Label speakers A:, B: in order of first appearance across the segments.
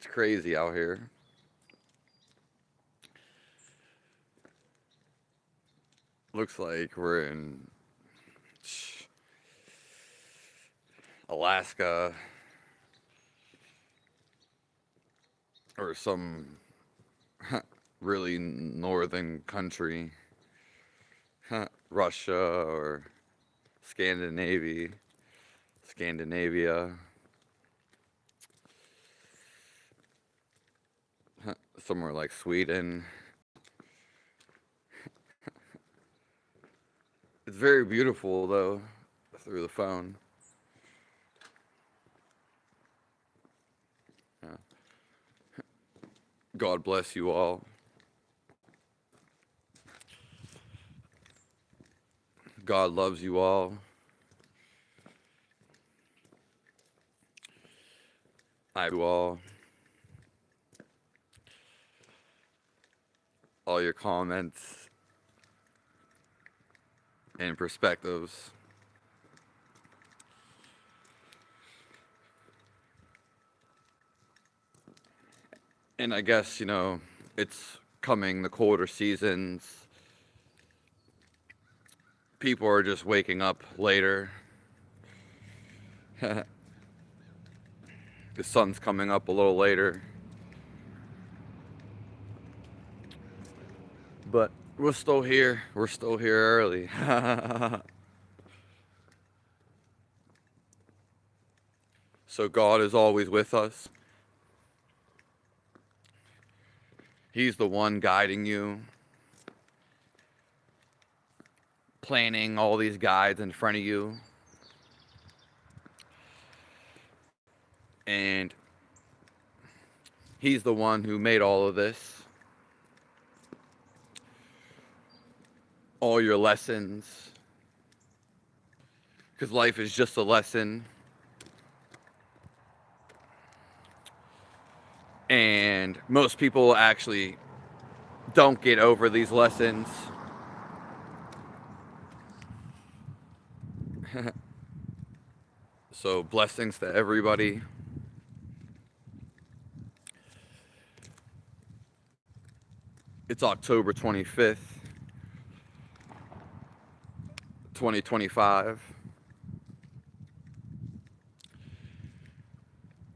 A: It's crazy out here. Looks like we're in Alaska or some really northern country, Russia or Scandinavia, somewhere like Sweden. It's very beautiful though through the phone. Yeah. God bless you all. God loves you all. I love you all your comments and perspectives. And I guess, it's coming, the colder seasons. People are just waking up later. The sun's coming up a little later. But we're still here. We're still here early. So God is always with us. He's the one guiding you, planning all these guides in front of you. And He's the one who made all of this. All your lessons. Because life is just a lesson. And most people actually don't get over these lessons. So blessings to everybody. It's October 25th, 2025.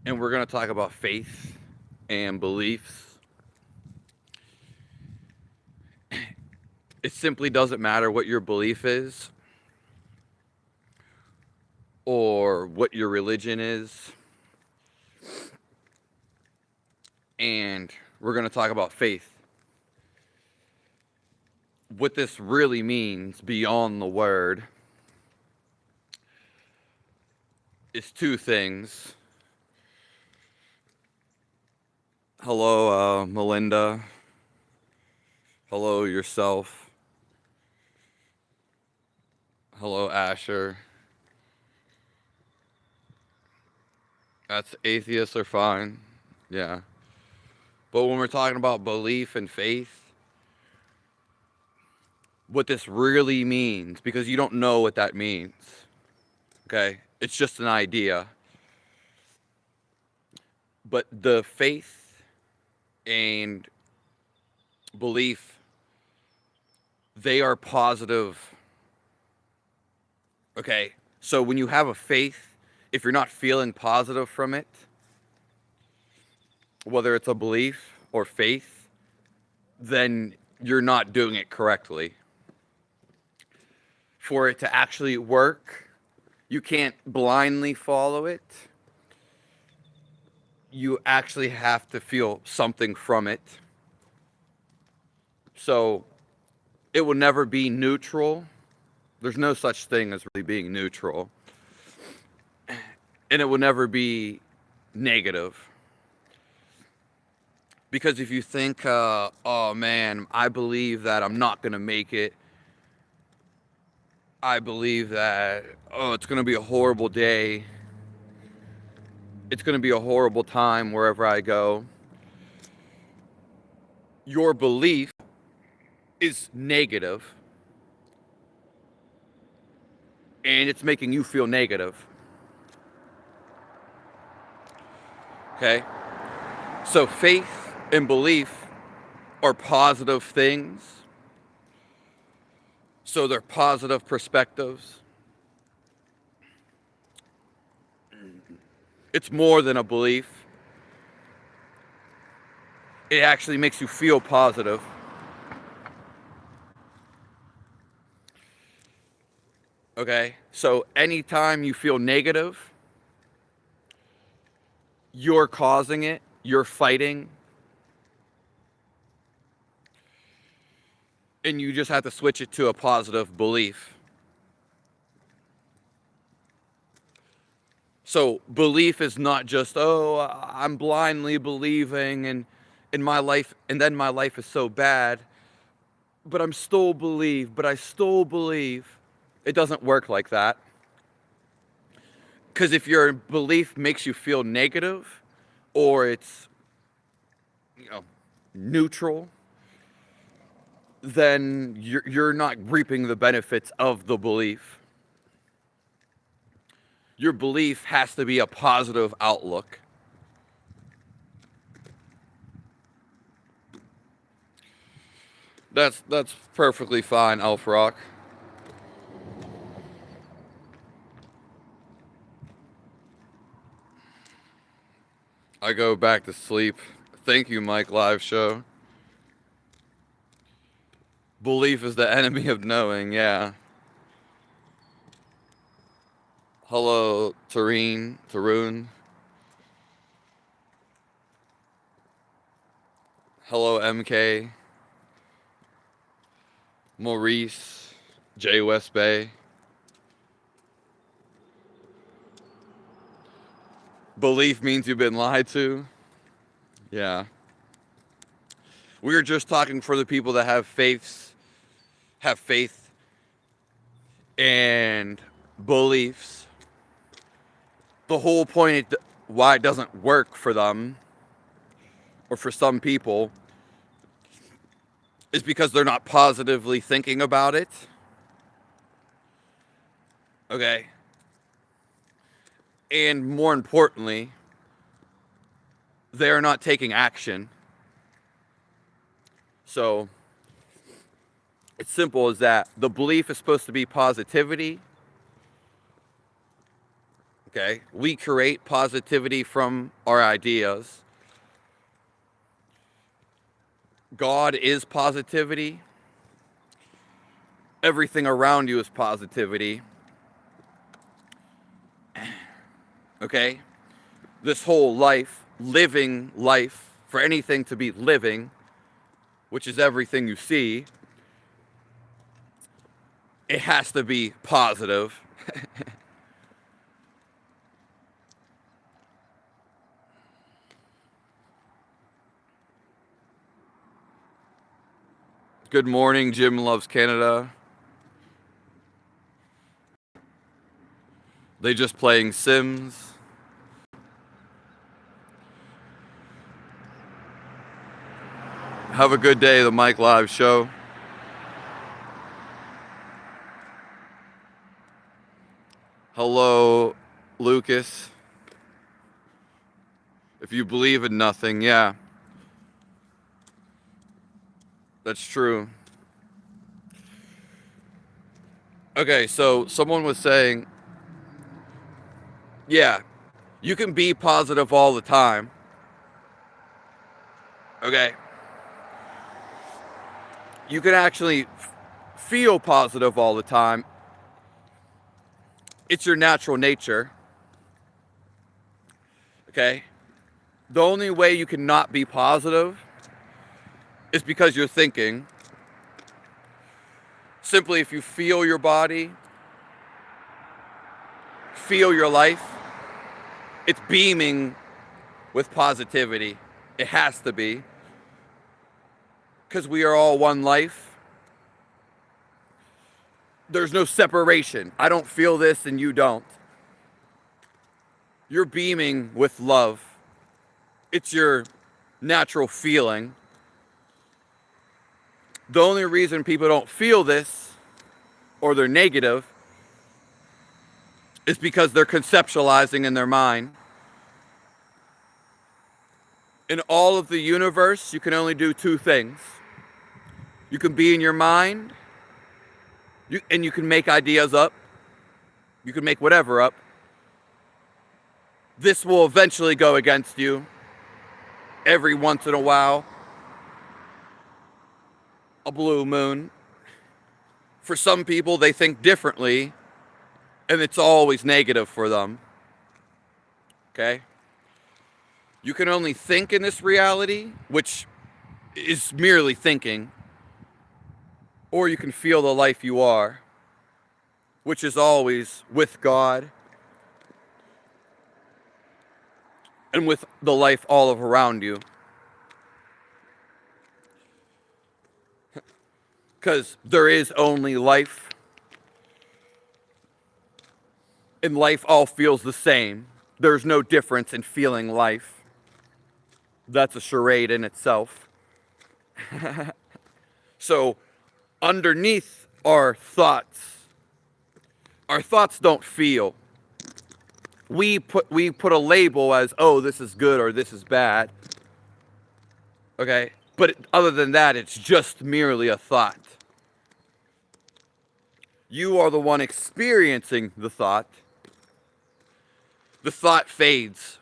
A: And we're going to talk about faith and beliefs. It simply doesn't matter what your belief is or what your religion is. And we're going to talk about faith. What this really means beyond the word is two things. Hello, Melinda. Hello, yourself. Hello, Asher. That's atheists are fine. Yeah. But when we're talking about belief and faith, what this really means, because you don't know what that means, okay? It's just an idea. But the faith and belief, they are positive, okay? So when you have a faith, if you're not feeling positive from it, whether it's a belief or faith, then you're not doing it correctly. For it to actually work, you can't blindly follow it. You actually have to feel something from it. So it will never be neutral. There's no such thing as really being neutral. And it will never be negative. Because if you think, oh man, I believe that I'm not going to make it. I believe that, oh, it's going to be a horrible day. It's going to be a horrible time wherever I go. Your belief is negative, and it's making you feel negative. Okay? So faith and belief are positive things. So they're positive perspectives. It's more than a belief. It actually makes you feel positive. Okay? So anytime you feel negative, you're causing it, you're fighting, and you just have to switch it to a positive belief. So belief is not just, oh, I'm blindly believing and in my life, and then my life is so bad, but I still believe. It doesn't work like that. Because if your belief makes you feel negative, or it's, you know, neutral, then you're not reaping the benefits of the belief. Your belief has to be a positive outlook. That's perfectly fine, Elf Rock. I go back to sleep. Thank you, Mike Live Show. Belief is the enemy of knowing, yeah. Hello, Tarun. Hello, MK. Maurice, J. West Bay. Belief means you've been lied to. Yeah. We were just talking for the people that have faith and beliefs. The whole point why it doesn't work for them, or for some people, is because they're not positively thinking about it. Okay? And more importantly, they're not taking action. So, it's simple as that. The belief is supposed to be positivity. Okay? We create positivity from our ideas. God is positivity. Everything around you is positivity. Okay? This whole life, living life, for anything to be living, which is everything you see, it has to be positive. Good morning, Jim loves Canada. They just playing Sims. Have a good day, the Mike Live Show. Hello, Lucas. If you believe in nothing, yeah. That's true. Okay, so someone was saying, yeah, you can be positive all the time. Okay. You can actually feel positive all the time. It's your natural nature. Okay? The only way you can not be positive is because you're thinking. Simply, if you feel your body, feel your life, it's beaming with positivity. It has to be. Because we are all one life. There's no separation. I don't feel this and you don't. You're beaming with love. It's your natural feeling. The only reason people don't feel this, or they're negative, is because they're conceptualizing in their mind. In all of the universe, you can only do two things. You can be in your mind, and you can make ideas up. You can make whatever up. This will eventually go against you every once in a while. A blue moon. For some people, they think differently, and it's always negative for them. Okay? You can only think in this reality, which is merely thinking, or you can feel the life you are, which is always with God and with the life all of around you. Because there is only life, and life all feels the same. There's no difference in feeling life. That's a charade in itself. So, underneath our thoughts don't feel. We put a label as, oh, this is good or this is bad. Okay? But other than that, it's just merely a thought. You are the one experiencing the thought. The thought fades.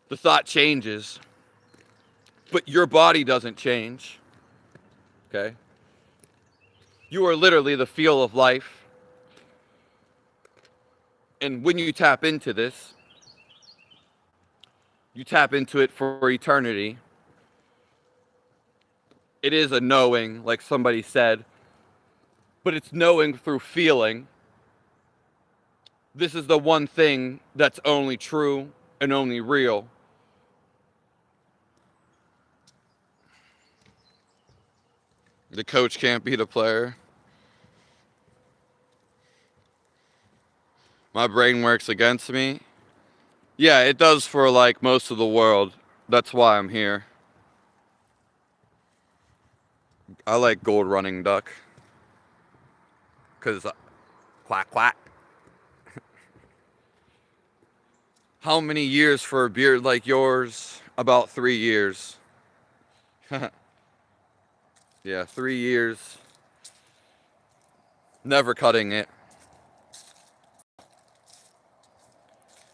A: The thought changes. But your body doesn't change. Okay? You are literally the feel of life. And when you tap into this, you tap into it for eternity. It is a knowing, like somebody said, but it's knowing through feeling. This is the one thing that's only true and only real. The coach can't beat a player. My brain works against me. Yeah, it does for like most of the world. That's why I'm here. I like gold running duck. Because, quack, quack. How many years for a beard like yours? About 3 years. Yeah, 3 years. Never cutting it.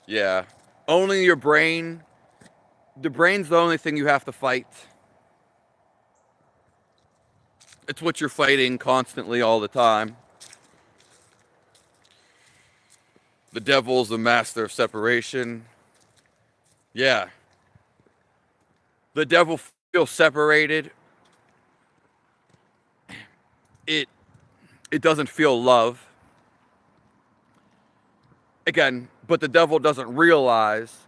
A: Yeah. Only your brain. The brain's the only thing you have to fight. It's what you're fighting constantly all the time. The devil's the master of separation. Yeah. The devil feels separated. It doesn't feel love. Again, but the devil doesn't realize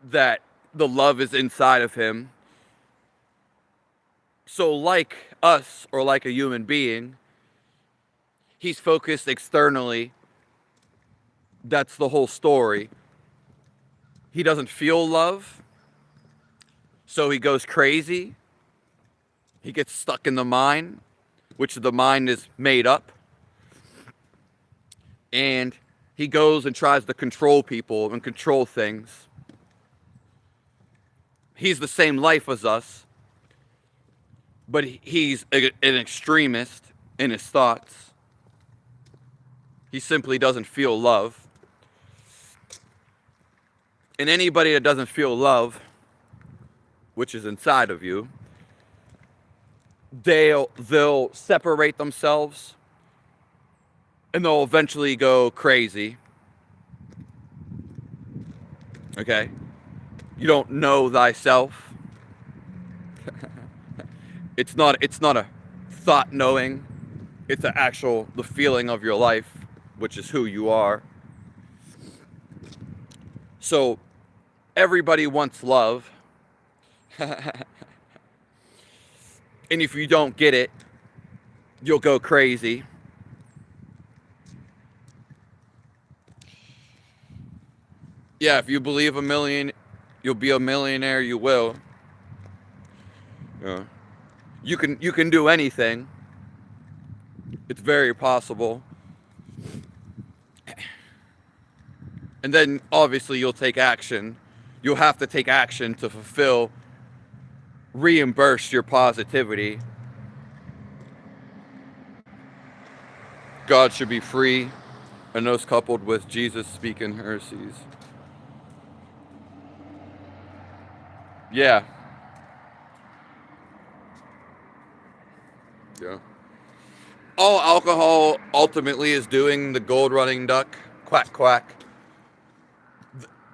A: that the love is inside of him. So like us, or like a human being, he's focused externally. That's the whole story. He doesn't feel love, so he goes crazy. He gets stuck in the mind, which the mind is made up. And he goes and tries to control people and control things. He's the same life as us, but he's an extremist in his thoughts. He simply doesn't feel love. And anybody that doesn't feel love, which is inside of you, they'll separate themselves, and they'll eventually go crazy. Okay? You don't know thyself. It's not a thought knowing. It's the feeling of your life, which is who you are. So everybody wants love. And if you don't get it, you'll go crazy. Yeah, if you believe you'll be a millionaire, you will. Yeah. You can do anything. It's very possible. And then obviously you'll take action. You'll have to take action to reimburse your positivity. God should be free, and those coupled with Jesus speaking heresies. Yeah. Yeah. All alcohol ultimately is doing the gold running duck. Quack, quack.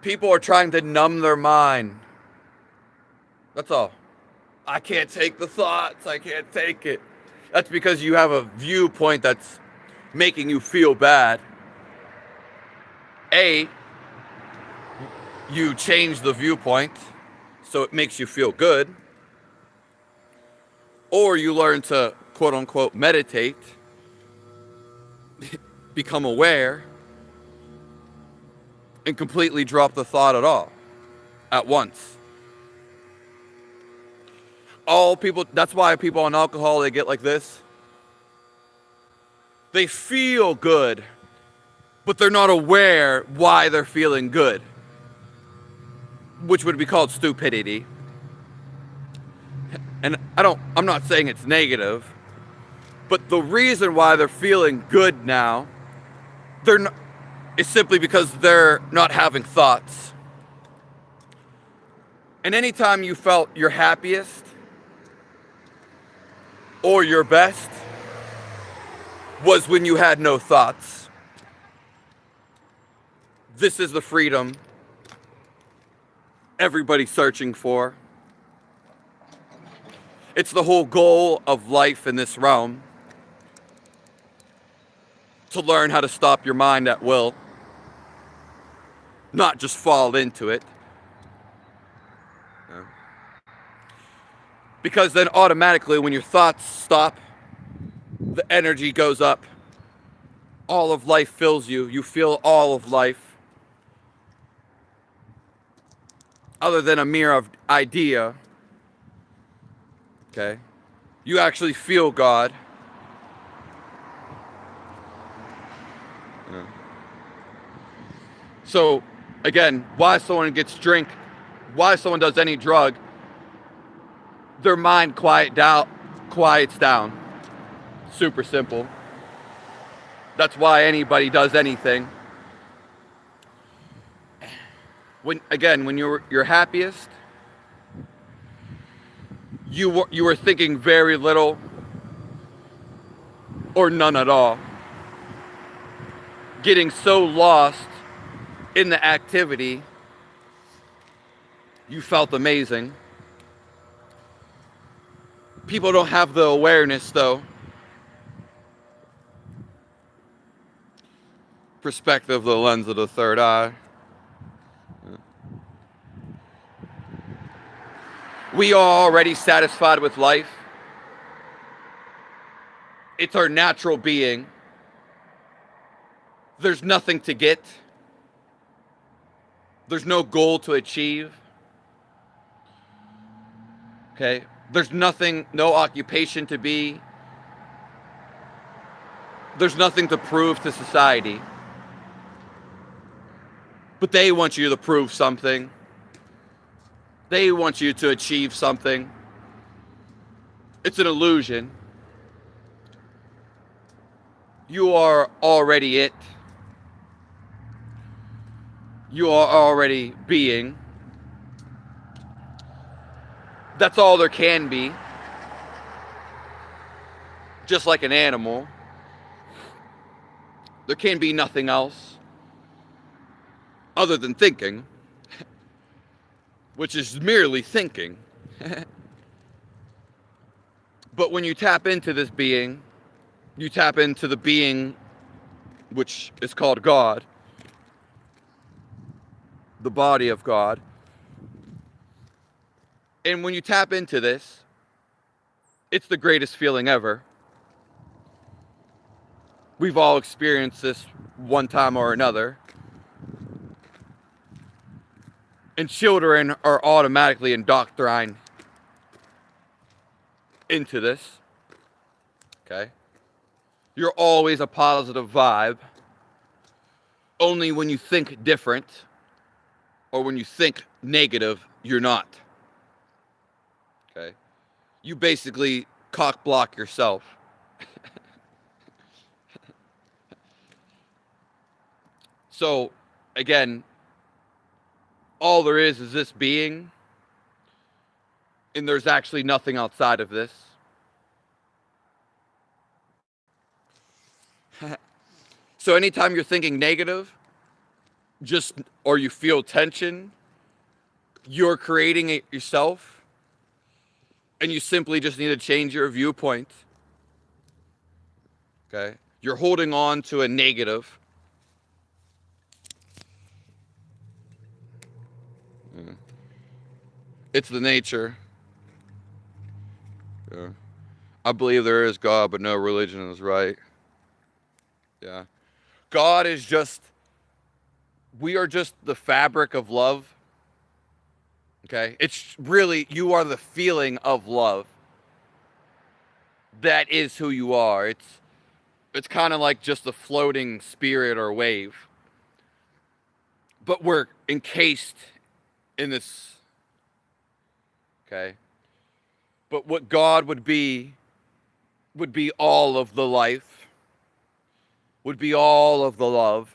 A: People are trying to numb their mind. That's all. I can't take the thoughts. I can't take it. That's because you have a viewpoint that's making you feel bad. A, you change the viewpoint so it makes you feel good. Or you learn to, quote unquote, meditate, become aware, and completely drop the thought at once. That's why people on alcohol, they get like this. They feel good, but they're not aware why they're feeling good, which would be called stupidity. And I'm not saying it's negative, but the reason why they're feeling good now, is simply because they're not having thoughts. And anytime you felt your happiest or your best was when you had no thoughts. This is the freedom everybody's searching for. It's the whole goal of life in this realm. To learn how to stop your mind at will. Not just fall into it. Yeah. Because then automatically when your thoughts stop, the energy goes up. All of life fills you. You feel all of life. Other than a mere idea. Okay? You actually feel God. Yeah. So, again, why someone gets drink, why someone does any drug, their mind quiets down. Super simple. That's why anybody does anything. When you're happiest, you were thinking very little or none at all. Getting so lost in the activity, you felt amazing. People don't have the awareness though. Perspective, the lens of the third eye. We are already satisfied with life. It's our natural being. There's nothing to get. There's no goal to achieve. Okay? There's nothing, no occupation to be. There's nothing to prove to society. But they want you to prove something. They want you to achieve something. It's an illusion. You are already it. You are already being. That's all there can be. Just like an animal. There can be nothing else other than thinking, which is merely thinking. But when you tap into this being, you tap into the being which is called God, the body of God. And when you tap into this, it's the greatest feeling ever. We've all experienced this one time or another. And children are automatically indoctrined into this. Okay? You're always a positive vibe. only when you think different or when you think negative, you're not. Okay? You basically cock block yourself. So, again, all there is this being, and there's actually nothing outside of this. So anytime you're thinking negative, or you feel tension, you're creating it yourself, and you simply just need to change your viewpoint. Okay? You're holding on to a negative. Yeah. It's the nature. Yeah. I believe there is God, but no religion is right. Yeah. God is we are just the fabric of love. Okay? It's really, you are the feeling of love. That is who you are. It's kind of like just a floating spirit or wave. But we're encased in this. Okay? But what God would be all of the life, would be all of the love,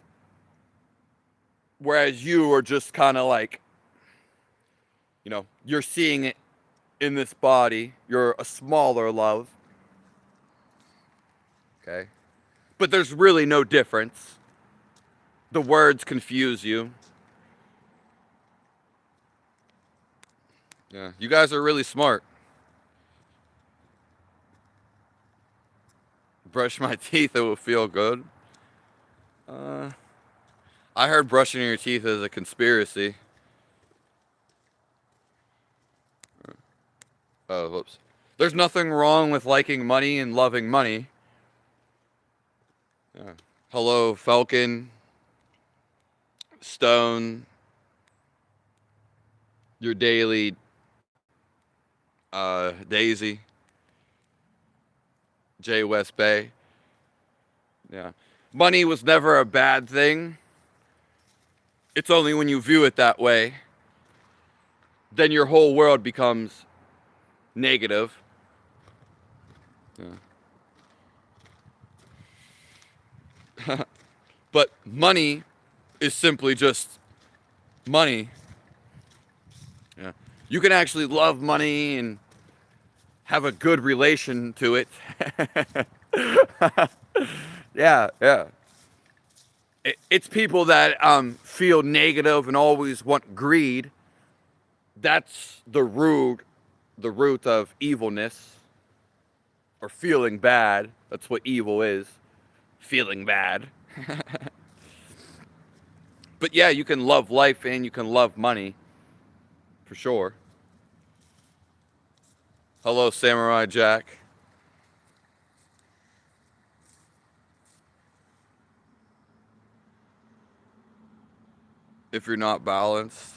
A: whereas you are just kind of like, you're seeing it in this body. You're a smaller love. Okay? But there's really no difference. The words confuse you. Yeah, you guys are really smart. Brush my teeth, it will feel good. I heard brushing your teeth is a conspiracy. Oh, whoops. There's nothing wrong with liking money and loving money. Yeah. Hello, Falcon. Stone. Your daily Daisy. J. West Bay. Yeah. Money was never a bad thing. It's only when you view it that way, then your whole world becomes negative. Yeah. But money is simply just money. Yeah. You can actually love money and have a good relation to it. Yeah. It's people that feel negative and always want greed. That's the root of evilness, or feeling bad. That's what evil is, feeling bad. But yeah, you can love life and you can love money, for sure. Hello, Samurai Jack. If you're not balanced.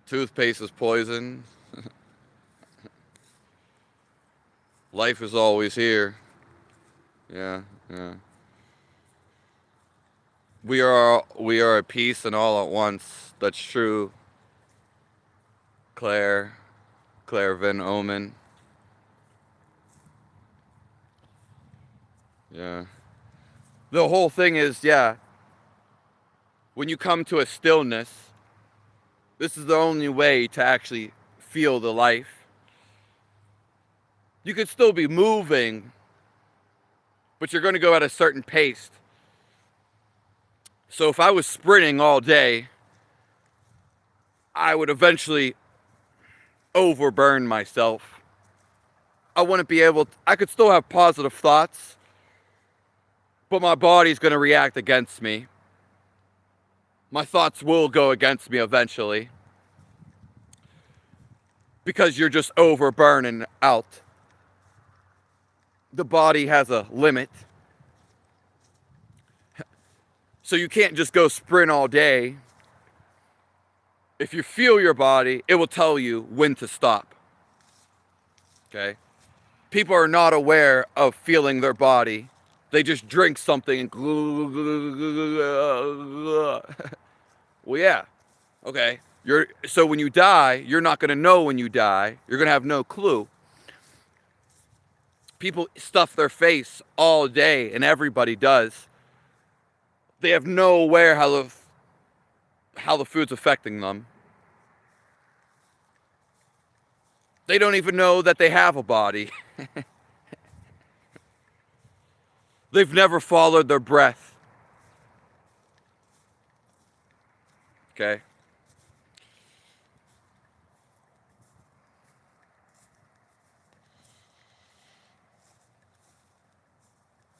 A: Toothpaste is poison. Life is always here. Yeah. We are at peace and all at once. That's true. Claire Van Omen. Yeah. The whole thing is, when you come to a stillness, this is the only way to actually feel the life. You could still be moving, but you're going to go at a certain pace. So if I was sprinting all day, I would eventually overburn myself. I wouldn't be able to, I could still have positive thoughts, but my body's going to react against me. My thoughts will go against me eventually, because you're just overburning out. The body has a limit. So you can't just go sprint all day. If you feel your body, it will tell you when to stop. Okay? People are not aware of feeling their body. They just drink something and well, yeah, okay. So when you die, you're not going to know when you die. You're going to have no clue. People stuff their face all day, and everybody does. They have no aware how the food's affecting them. They don't even know that they have a body. They've never followed their breath. Okay?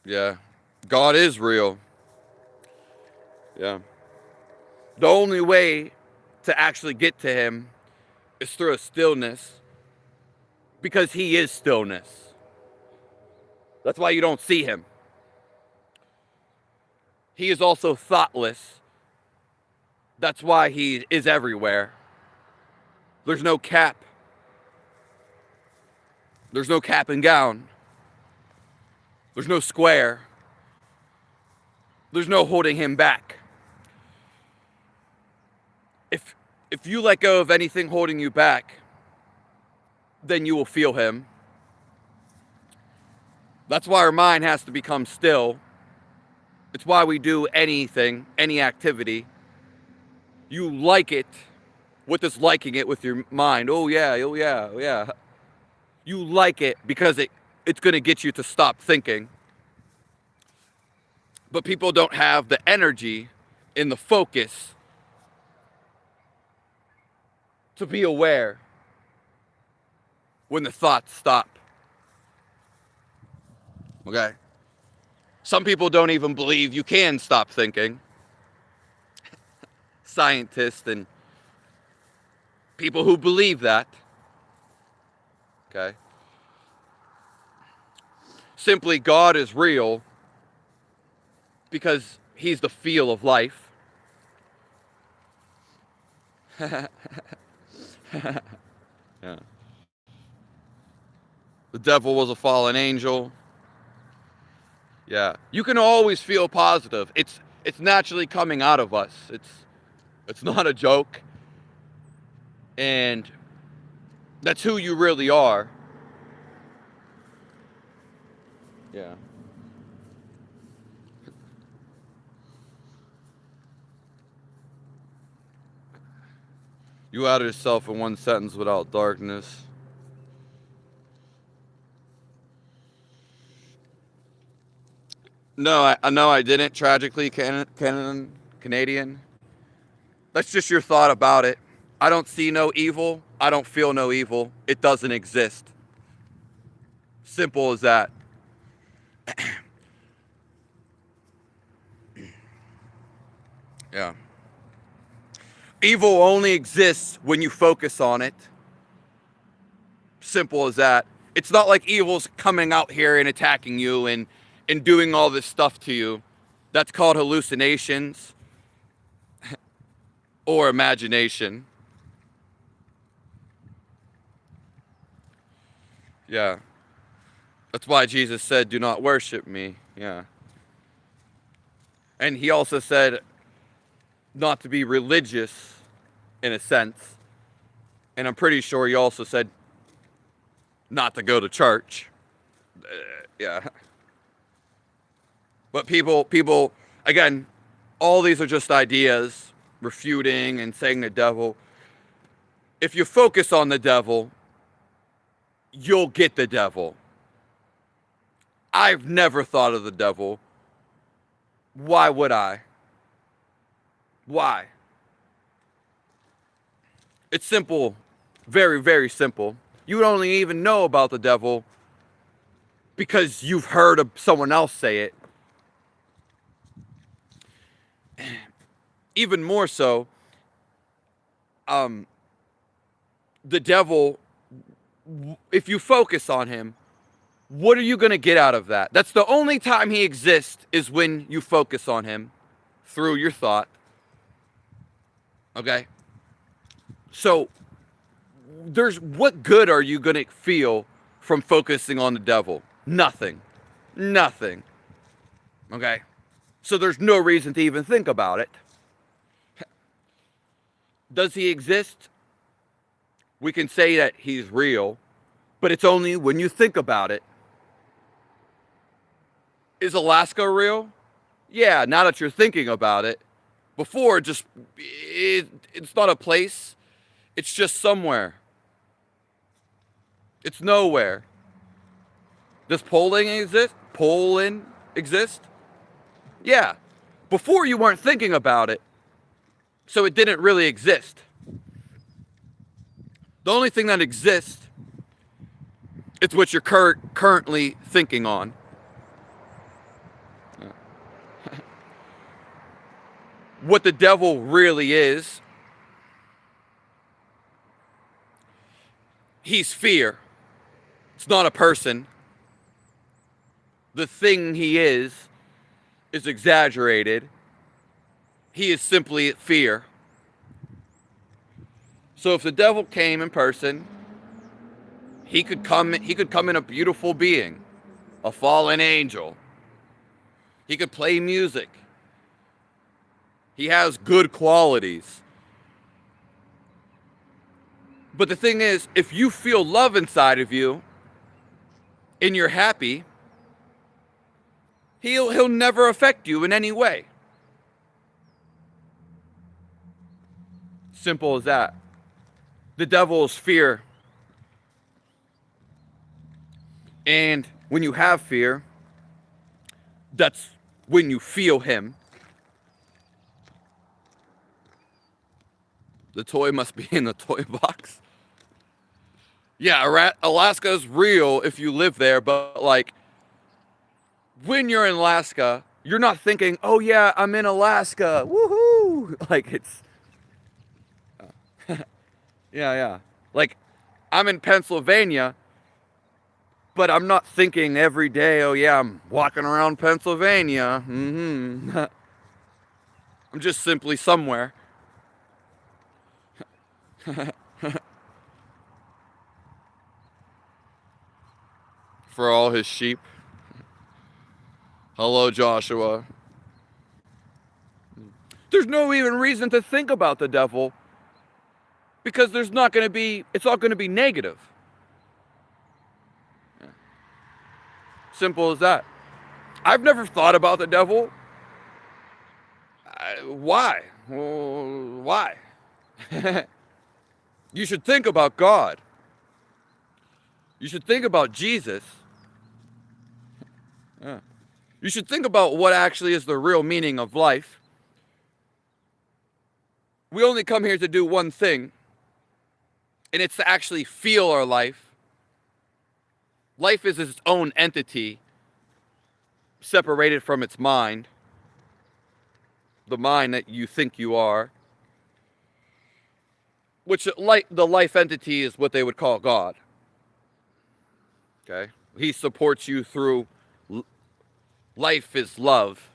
A: Yeah. God is real. Yeah. The only way to actually get to him is through a stillness, because he is stillness. That's why you don't see him. He is also thoughtless. That's why he is everywhere. There's no cap. There's no cap and gown. There's no square. There's no holding him back. If you let go of anything holding you back, then you will feel him. That's why our mind has to become still. It's why we do anything, any activity. You like it. What does liking it with your mind? Oh yeah, oh yeah, oh yeah. You like it because it's going to get you to stop thinking. But people don't have the energy and the focus to be aware when the thoughts stop. Okay? Some people don't even believe you can stop thinking. Scientists and people who believe that. Okay? Simply, God is real because he's the feel of life. Yeah. The devil was a fallen angel. Yeah. You can always feel positive. It's naturally coming out of us. It's not a joke. And that's who you really are. Yeah. You outed yourself in one sentence without darkness. No, I didn't. Tragically, Canadian. That's just your thought about it. I don't see no evil. I don't feel no evil. It doesn't exist. Simple as that. Yeah. Evil only exists when you focus on it. Simple as that. It's not like evil's coming out here and attacking you and doing all this stuff to you. That's called hallucinations or imagination. Yeah. That's why Jesus said, do not worship me. Yeah. And he also said not to be religious in a sense. And I'm pretty sure he also said not to go to church. Yeah. But people, again, all these are just ideas, refuting and saying the devil. If you focus on the devil, you'll get the devil. I've never thought of the devil. Why would I? Why? It's simple. Very, very simple. You don't even know about the devil because you've heard of someone else say it. Even more so, the devil, if you focus on him, what are you going to get out of that? That's the only time he exists, is when you focus on him through your thought. Okay? So, what good are you going to feel from focusing on the devil. Nothing. Nothing. Okay? So there's no reason to even think about it. Does he exist? We can say that he's real, but it's only when you think about it. Is Alaska real? Yeah, now that you're thinking about it. Before, it's not a place. It's just somewhere. It's nowhere. Does Poland exist? Poland exist? Yeah. Before you weren't thinking about it, so it didn't really exist. The only thing that exists is what you're currently thinking on. What the devil really is, he's fear. It's not a person. The thing he is exaggerated. He is simply fear. So if the devil came in person, he could come in a beautiful being, a fallen angel. He could play music. He has good qualities. But the thing is, if you feel love inside of you and you're happy, he'll never affect you in any way. Simple as that. The devil is fear. And when you have fear, that's when you feel him. The toy must be in the toy box. Yeah, Alaska's real if you live there, but like when you're in Alaska, you're not thinking, "Oh yeah, I'm in Alaska. Woohoo!" Like it's yeah. Like I'm in Pennsylvania, but I'm not thinking every day, "Oh yeah, I'm walking around Pennsylvania." I'm just simply somewhere. For all his sheep. Hello, Joshua. There's no even reason to think about the devil because it's all going to be negative. Simple as that. I've never thought about the devil. Why? Why? You should think about God. You should think about Jesus. You should think about what actually is the real meaning of life. We only come here to do one thing, and it's to actually feel our life. Life is its own entity, separated from its mind, the mind that you think you are, which the life entity is what they would call God. Okay? He supports you through life is love.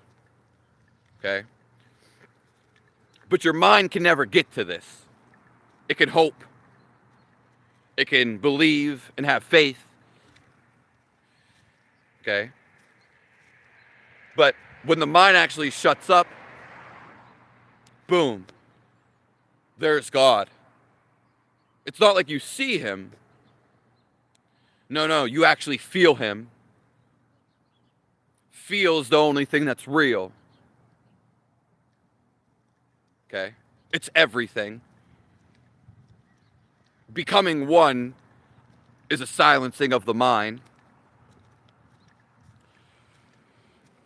A: Okay? But your mind can never get to this. It can hope. It can believe and have faith. Okay? But when the mind actually shuts up, boom, there's God. It's not like you see him. No, you actually feel him. Feel is the only thing that's real. Okay? It's everything. Becoming one is a silencing of the mind.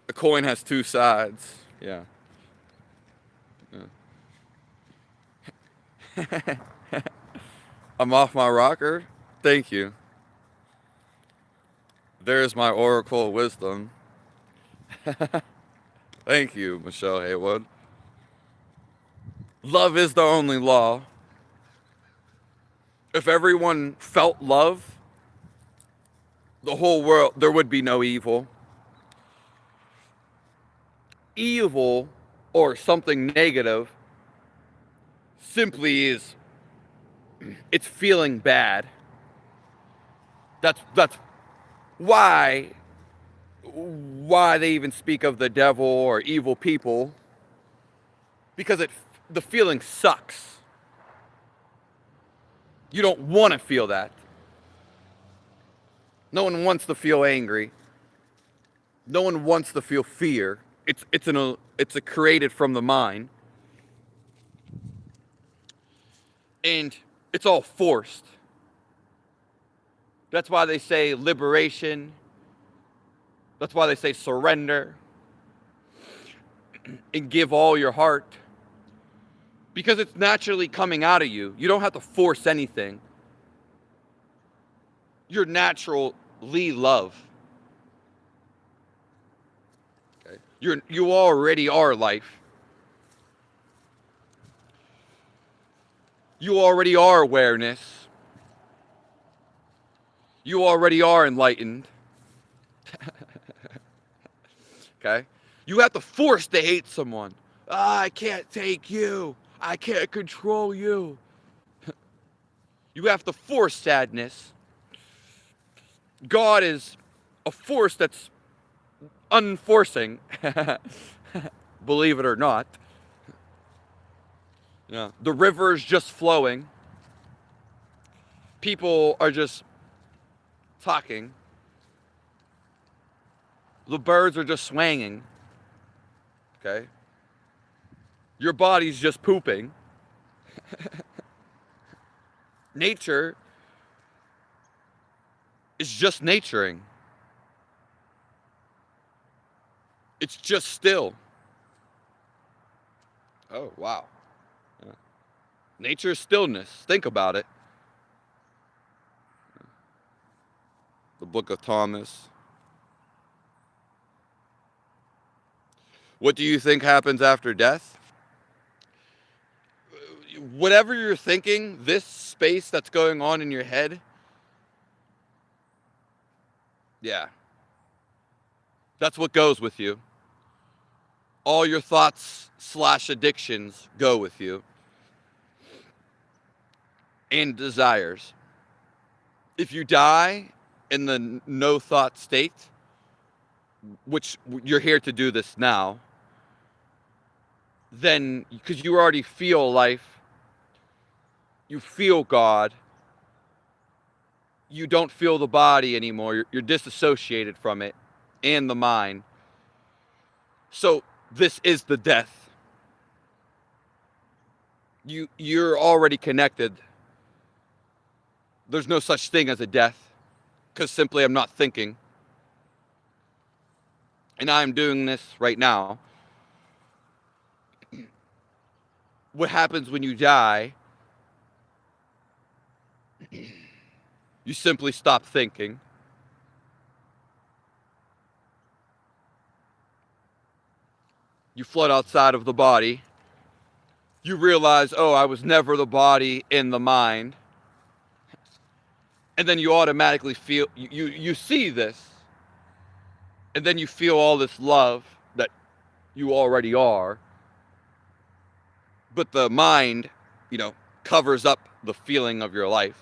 A: A coin has two sides. Yeah. I'm off my rocker. Thank you. There's my oracle of wisdom. Thank you, Michelle Haywood. Love is the only law. If everyone felt love, the whole world, there would be no evil. Evil or something negative simply is, it's feeling bad. That's why they even speak of the devil or evil people, because the feeling sucks. You don't want to feel that. No one wants to feel angry. No one wants to feel fear. It's created from the mind, and it's all forced. That's why they say liberation. That's why they say surrender and give all your heart, because it's naturally coming out of you. You don't have to force anything. You're naturally love. Okay? You already are life. You already are awareness. You already are enlightened. Okay? You have to force to hate someone. I can't take you. I can't control you. You have to force sadness. God is a force that's unforcing. Believe it or not. Yeah. The river is just flowing. People are just talking. The birds are just swinging. Okay? Your body's just pooping. Nature is just naturing. It's just still. Oh, wow. Yeah. Nature is stillness. Think about it. The Book of Thomas. What do you think happens after death? Whatever you're thinking, this space that's going on in your head, yeah, that's what goes with you. All your thoughts / addictions go with you. And desires. If you die in the no thought state, which you're here to do this now, then, because you already feel life, you feel God, you don't feel the body anymore, you're disassociated from it and the mind. So this is the death. You're already connected. There's no such thing as a death, because simply I'm not thinking. And I'm doing this right now. What happens when you die? You simply stop thinking. You float outside of the body. You realize, oh, I was never the body in the mind. And then you automatically feel, you see this. And then you feel all this love that you already are. But the mind, covers up the feeling of your life.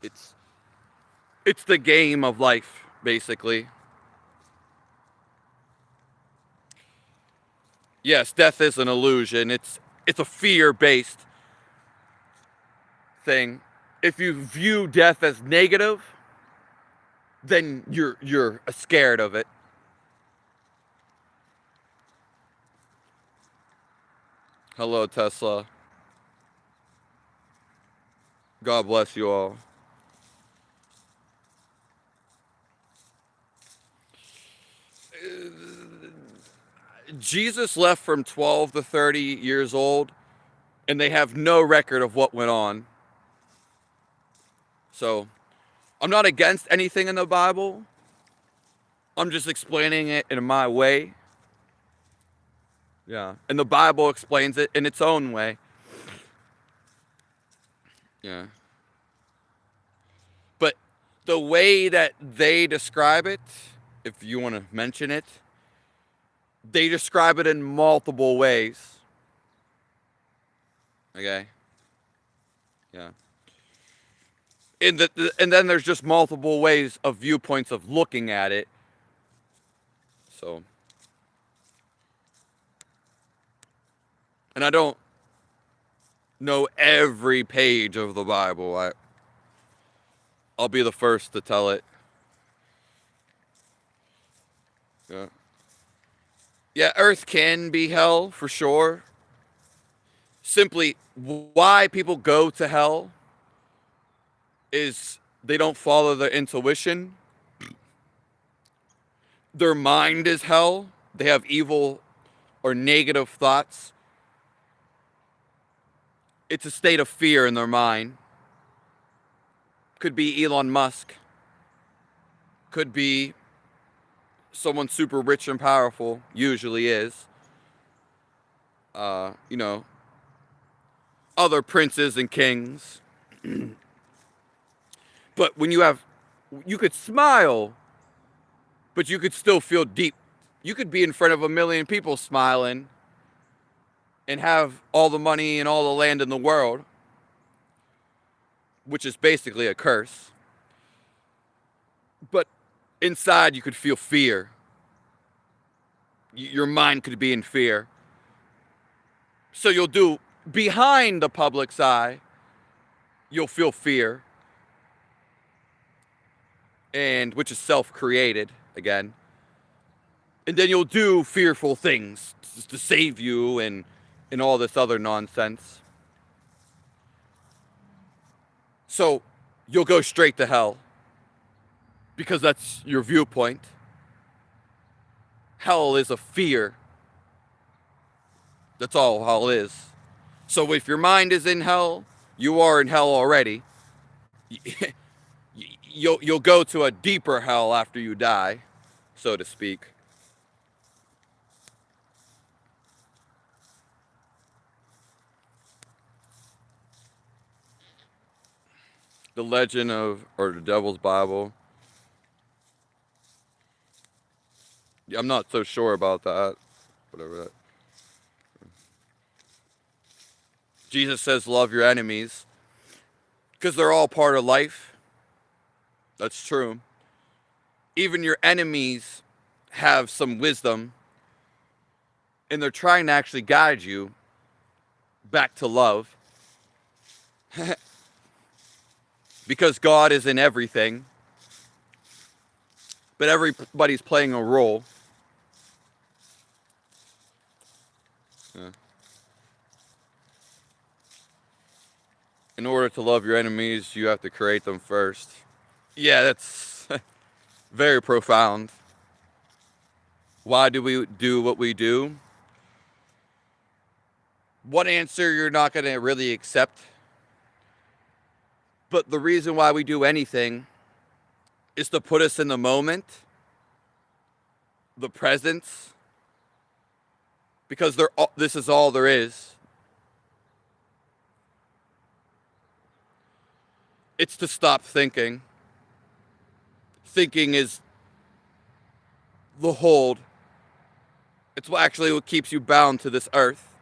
A: It's the game of life, basically. Yes, death is an illusion. It's a fear-based thing. If you view death as negative, then you're scared of it. Hello, Tesla. God bless you all. Jesus left from 12 to 30 years old, and they have no record of what went on. So, I'm not against anything in the Bible. I'm just explaining it in my way. Yeah. And the Bible explains it in its own way. Yeah. But the way that they describe it, if you want to mention it, they describe it in multiple ways. Okay? Yeah. and then there's just multiple ways of viewpoints of looking at it. So, and I don't know every page of the Bible. I'll be the first to tell it. Yeah. Yeah, earth can be hell for sure. Simply why people go to hell is they don't follow their intuition. Their mind is hell. They have evil or negative thoughts. It's a state of fear in their mind. Could be Elon Musk. Could be someone super rich and powerful. Usually is. You know, other princes and kings. But when you could smile, but you could still feel deep. You could be in front of 1 million people smiling and have all the money and all the land in the world, which is basically a curse. But inside you could feel fear. Your mind could be in fear. So you'll do behind the public's eye, you'll feel fear. And which is self-created again. And then you'll do fearful things to save you and all this other nonsense. So you'll go straight to hell because that's your viewpoint. Hell is a fear. That's all hell is. So if your mind is in hell, you are in hell already. You'll go to a deeper hell after you die, so to speak. The legend of, or the Devil's Bible. I'm not so sure about that. Whatever that. Jesus says, love your enemies. Because they're all part of life. That's true. Even your enemies have some wisdom. And they're trying to actually guide you back to love. Because God is in everything. But everybody's playing a role. Yeah. In order to love your enemies, you have to create them first. Yeah, that's very profound. Why do we do what we do? One answer you're not going to really accept. But the reason why we do anything is to put us in the moment, the presence, because this is all there is. It's to stop thinking. Thinking is the hold. It's actually what keeps you bound to this earth.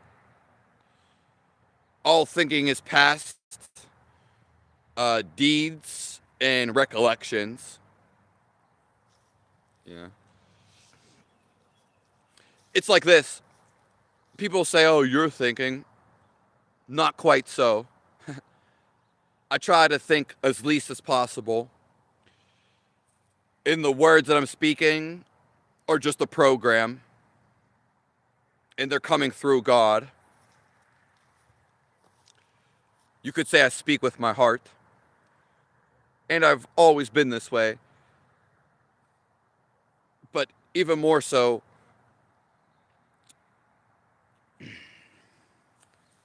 A: All thinking is past deeds and recollections. Yeah. It's like this. People say, oh, you're thinking. Not quite so. I try to think as least as possible. In the words that I'm speaking are just a program. And they're coming through God. You could say I speak with my heart. And I've always been this way. But even more so,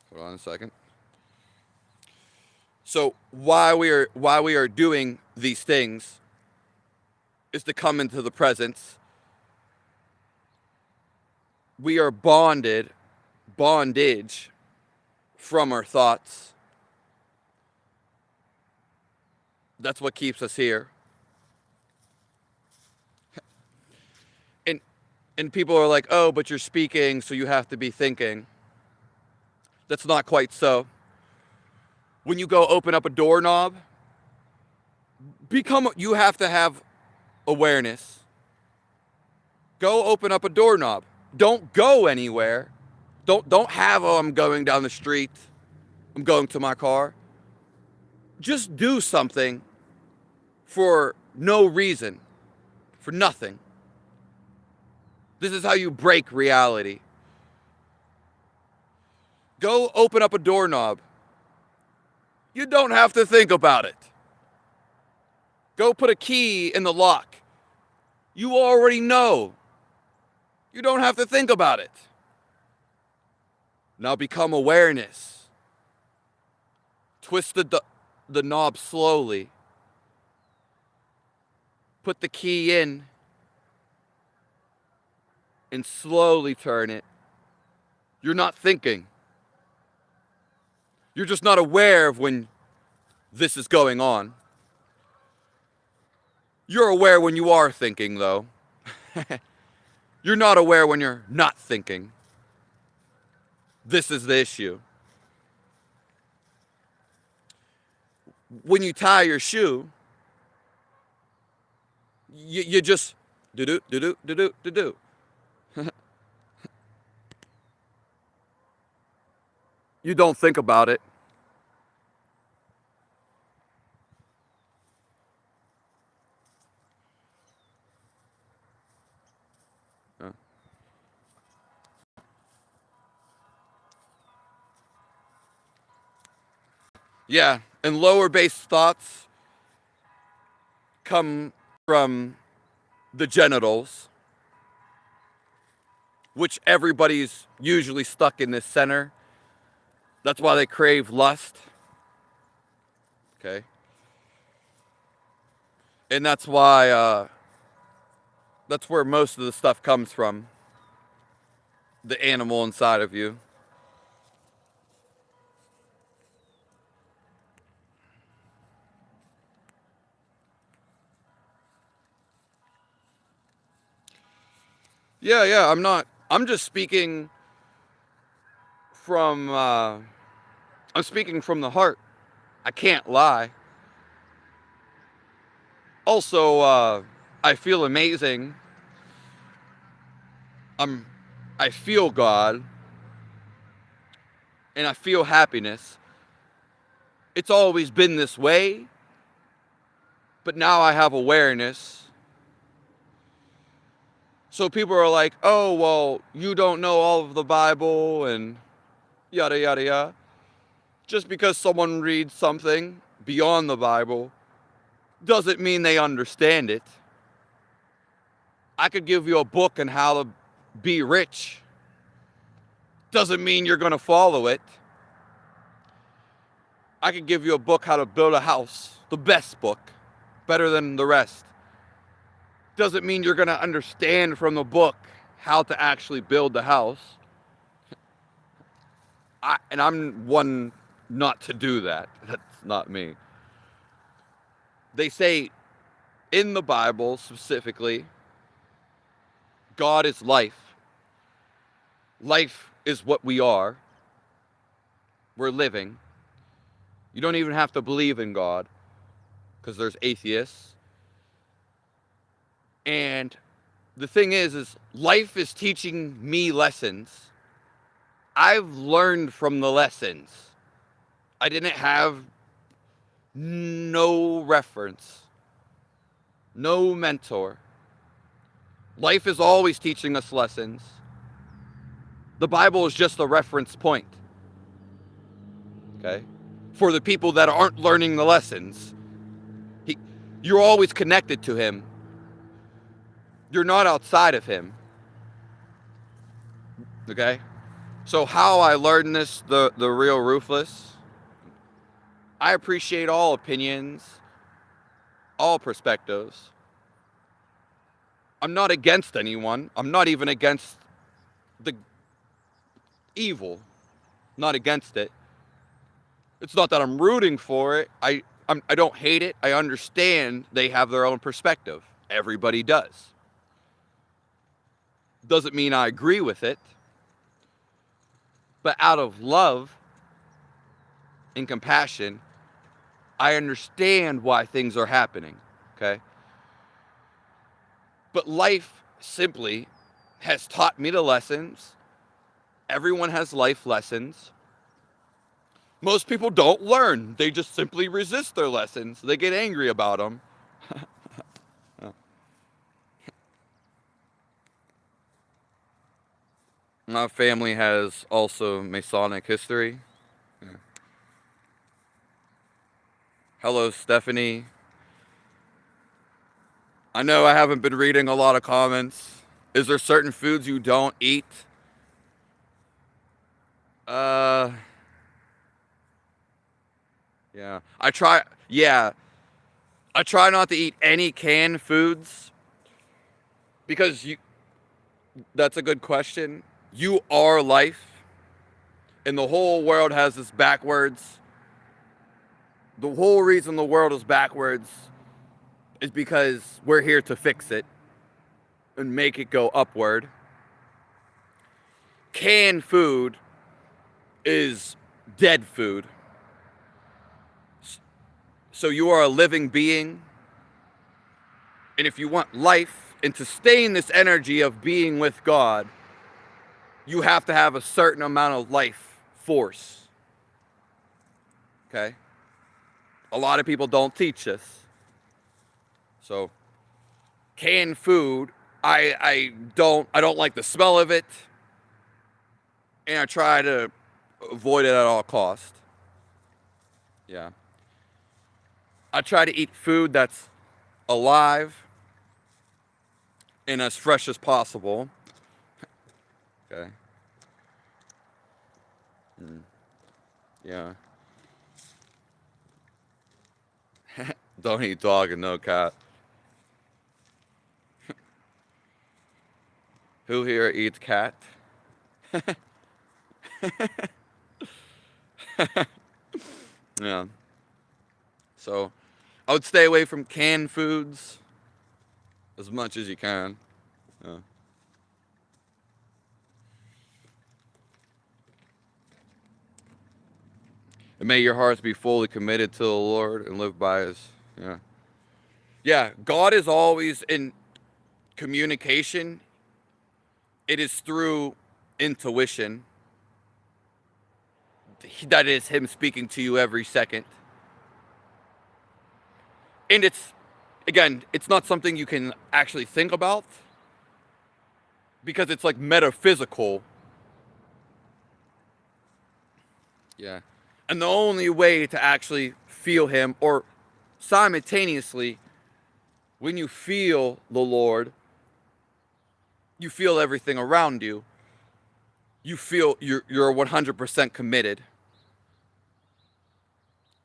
A: hold on a second. So why we are doing these things is to come into the presence. We are bondage from our thoughts. That's what keeps us here. And people are like, oh, but you're speaking, so you have to be thinking. That's not quite so. When you go open up a doorknob, You have to have awareness. Go open up a doorknob. Don't go anywhere. Don't have, oh, I'm going down the street. I'm going to my car. Just do something for no reason, for nothing. This is how you break reality. Go open up a doorknob. You don't have to think about it. Go put a key in the lock. You already know. You don't have to think about it. Now become awareness. Twist the knob slowly. Put the key in and slowly turn it. You're not thinking. You're just not aware of when this is going on. You're aware when you are thinking, though. You're not aware when you're not thinking. This is the issue. When you tie your shoe, you just do-do, do-do, do-do, do-do. You don't think about it. Yeah, and lower base thoughts come from the genitals, which everybody's usually stuck in this center. That's why they crave lust. Okay? And that's why, that's where most of the stuff comes from. The animal inside of you. Yeah, I'm just speaking from, I'm speaking from the heart. I can't lie. Also, I feel amazing. I feel God. And I feel happiness. It's always been this way. But now I have awareness. So people are like, oh, well, you don't know all of the Bible and yada, yada, yada. Just because someone reads something beyond the Bible doesn't mean they understand it. I could give you a book on how to be rich. Doesn't mean you're going to follow it. I could give you a book how to build a house, the best book, better than the rest. Doesn't mean you're going to understand from the book how to actually build the house. And I'm one not to do that. That's not me. They say in the Bible specifically, God is life. Life is what we are. We're living. You don't even have to believe in God, because there's atheists. And the thing is life is teaching me lessons. I've learned from the lessons. I didn't have no reference, no mentor. Life is always teaching us lessons. The Bible is just a reference point. Okay? For the people that aren't learning the lessons. You're always connected to him. You're not outside of him. Okay? So how I learned this, the real ruthless, I appreciate all opinions, all perspectives. I'm not against anyone. I'm not even against the evil. Not against it. It's not that I'm rooting for it. I don't hate it. I understand they have their own perspective. Everybody does. Doesn't mean I agree with it. But out of love and compassion, I understand why things are happening, okay? But life simply has taught me the lessons. Everyone has life lessons. Most people don't learn. They just simply resist their lessons. They get angry about them. My family has also Masonic history. Yeah. Hello, Stephanie. I know I haven't been reading a lot of comments. Is there certain foods you don't eat? Uh, yeah. I try not to eat any canned foods because that's a good question. You are life, and the whole world has this backwards. The whole reason the world is backwards is because we're here to fix it and make it go upward. Canned food is dead food. So you are a living being. And if you want life and to stay in this energy of being with God, you have to have a certain amount of life force. Okay? A lot of people don't teach this. So canned food, I don't like the smell of it. And I try to avoid it at all costs. Yeah. I try to eat food that's alive and as fresh as possible. Okay. Yeah. Don't eat dog and no cat. Who here eats cat? Yeah. So I would stay away from canned foods as much as you can. Yeah. And may your hearts be fully committed to the Lord and live by His. Yeah. Yeah. God is always in communication. It is through intuition. That is Him speaking to you every second. And it's not something you can actually think about because it's like metaphysical. Yeah. And the only way to actually feel Him, or simultaneously, when you feel the Lord, you feel everything around you. You feel you're 100% committed,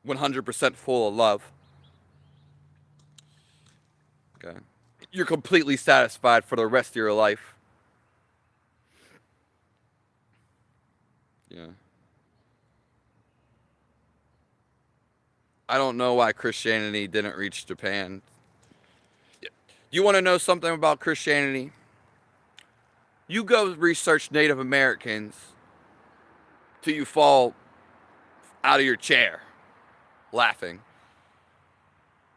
A: 100% full of love. Okay. You're completely satisfied for the rest of your life. Yeah. I don't know why Christianity didn't reach Japan. You want to know something about Christianity? You go research Native Americans till you fall out of your chair laughing.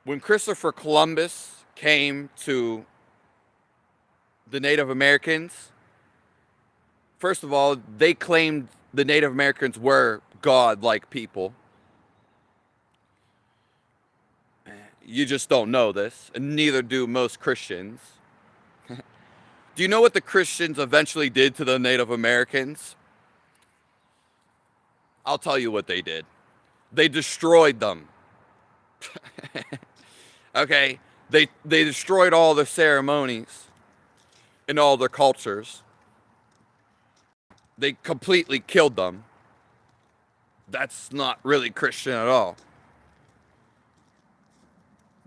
A: When Christopher Columbus came to the Native Americans, first of all, they claimed the Native Americans were God-like people. You just don't know this, and neither do most Christians. Do you know what the Christians eventually did to the Native Americans? I'll tell you what they did. They destroyed them. Okay? They destroyed all their ceremonies and all their cultures. They completely killed them. That's not really Christian at all.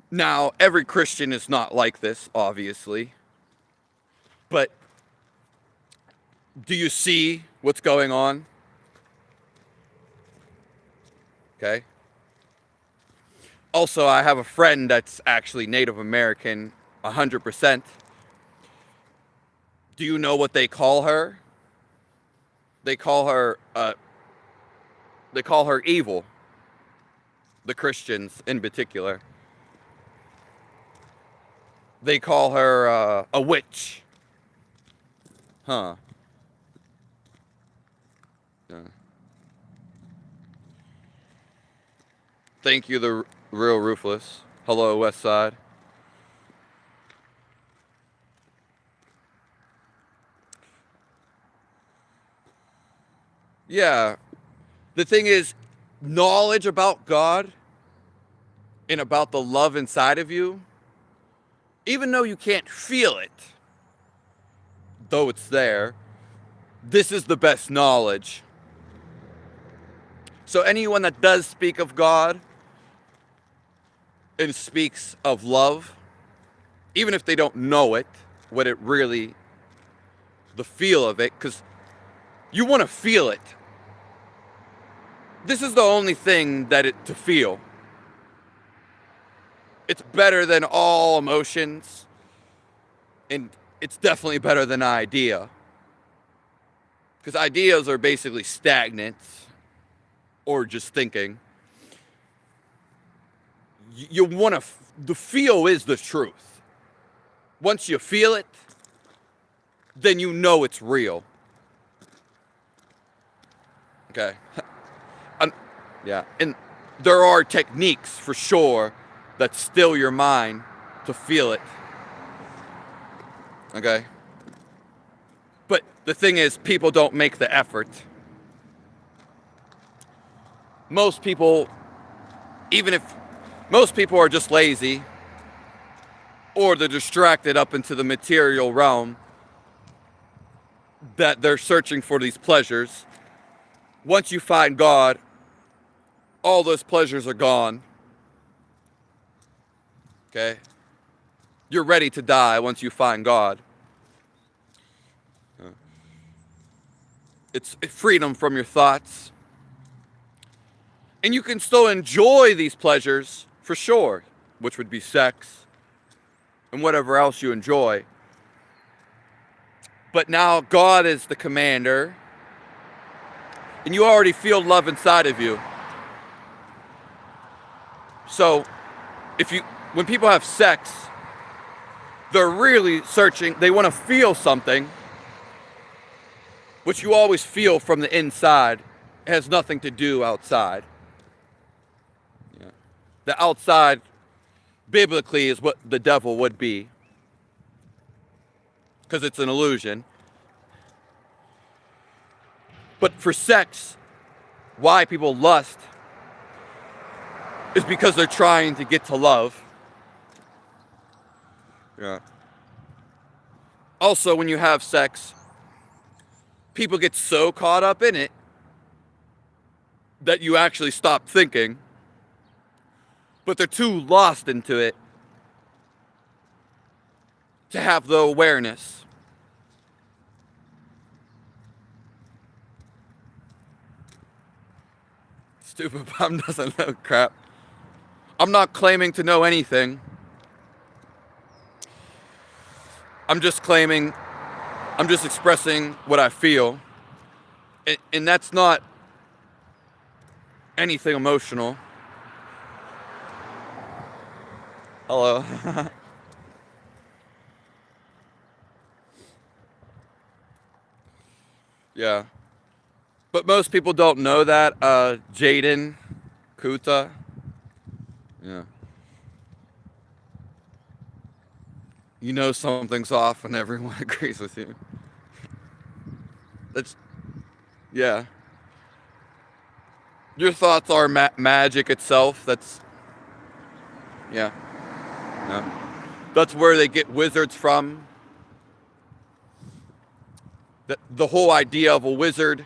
A: Now, every Christian is not like this, obviously. But do you see what's going on? Okay. Also, I have a friend that's actually Native American, 100%. Do you know what they call her? They call her evil. the Christians in particular. They call her a witch. Huh. Yeah. Thank you, the real Ruthless. Hello, West Side. Yeah. The thing is, knowledge about God and about the love inside of you, even though you can't feel it, though it's there, this is the best knowledge. So anyone that does speak of God and speaks of love, even if they don't know it, what it really, the feel of it, because you want to feel it. This is the only thing that it to feel. It's better than all emotions, and it's definitely better than an idea. Because ideas are basically stagnant or just thinking. You want to, the feel is the truth. Once you feel it, then you know it's real. Okay. Yeah. And there are techniques for sure that still your mind to feel it. Okay. But the thing is, people don't make the effort. Most people, even if most people are just lazy, or they're distracted up into the material realm, that they're searching for these pleasures. Once you find God, all those pleasures are gone. Okay? You're ready to die once you find God. It's freedom from your thoughts. And you can still enjoy these pleasures, for sure, which would be sex and whatever else you enjoy. But now God is the commander, and you already feel love inside of you. So, when people have sex, they're really searching, they want to feel something, which you always feel from the inside. It has nothing to do outside. Yeah. The outside, biblically, is what the devil would be, because it's an illusion. But for sex, why people lust is because they're trying to get to love. Yeah. Also, when you have sex, people get so caught up in it that you actually stop thinking, but they're too lost into it to have the awareness. Stupid bum doesn't know crap. I'm not claiming to know anything. I'm just expressing what I feel. And that's not anything emotional. Hello. Yeah. But most people don't know that. Jaden, Kuta. Yeah. You know something's off and everyone agrees with you. That's, yeah. Your thoughts are magic itself. That's, yeah. Yeah. That's where they get wizards from. The whole idea of a wizard,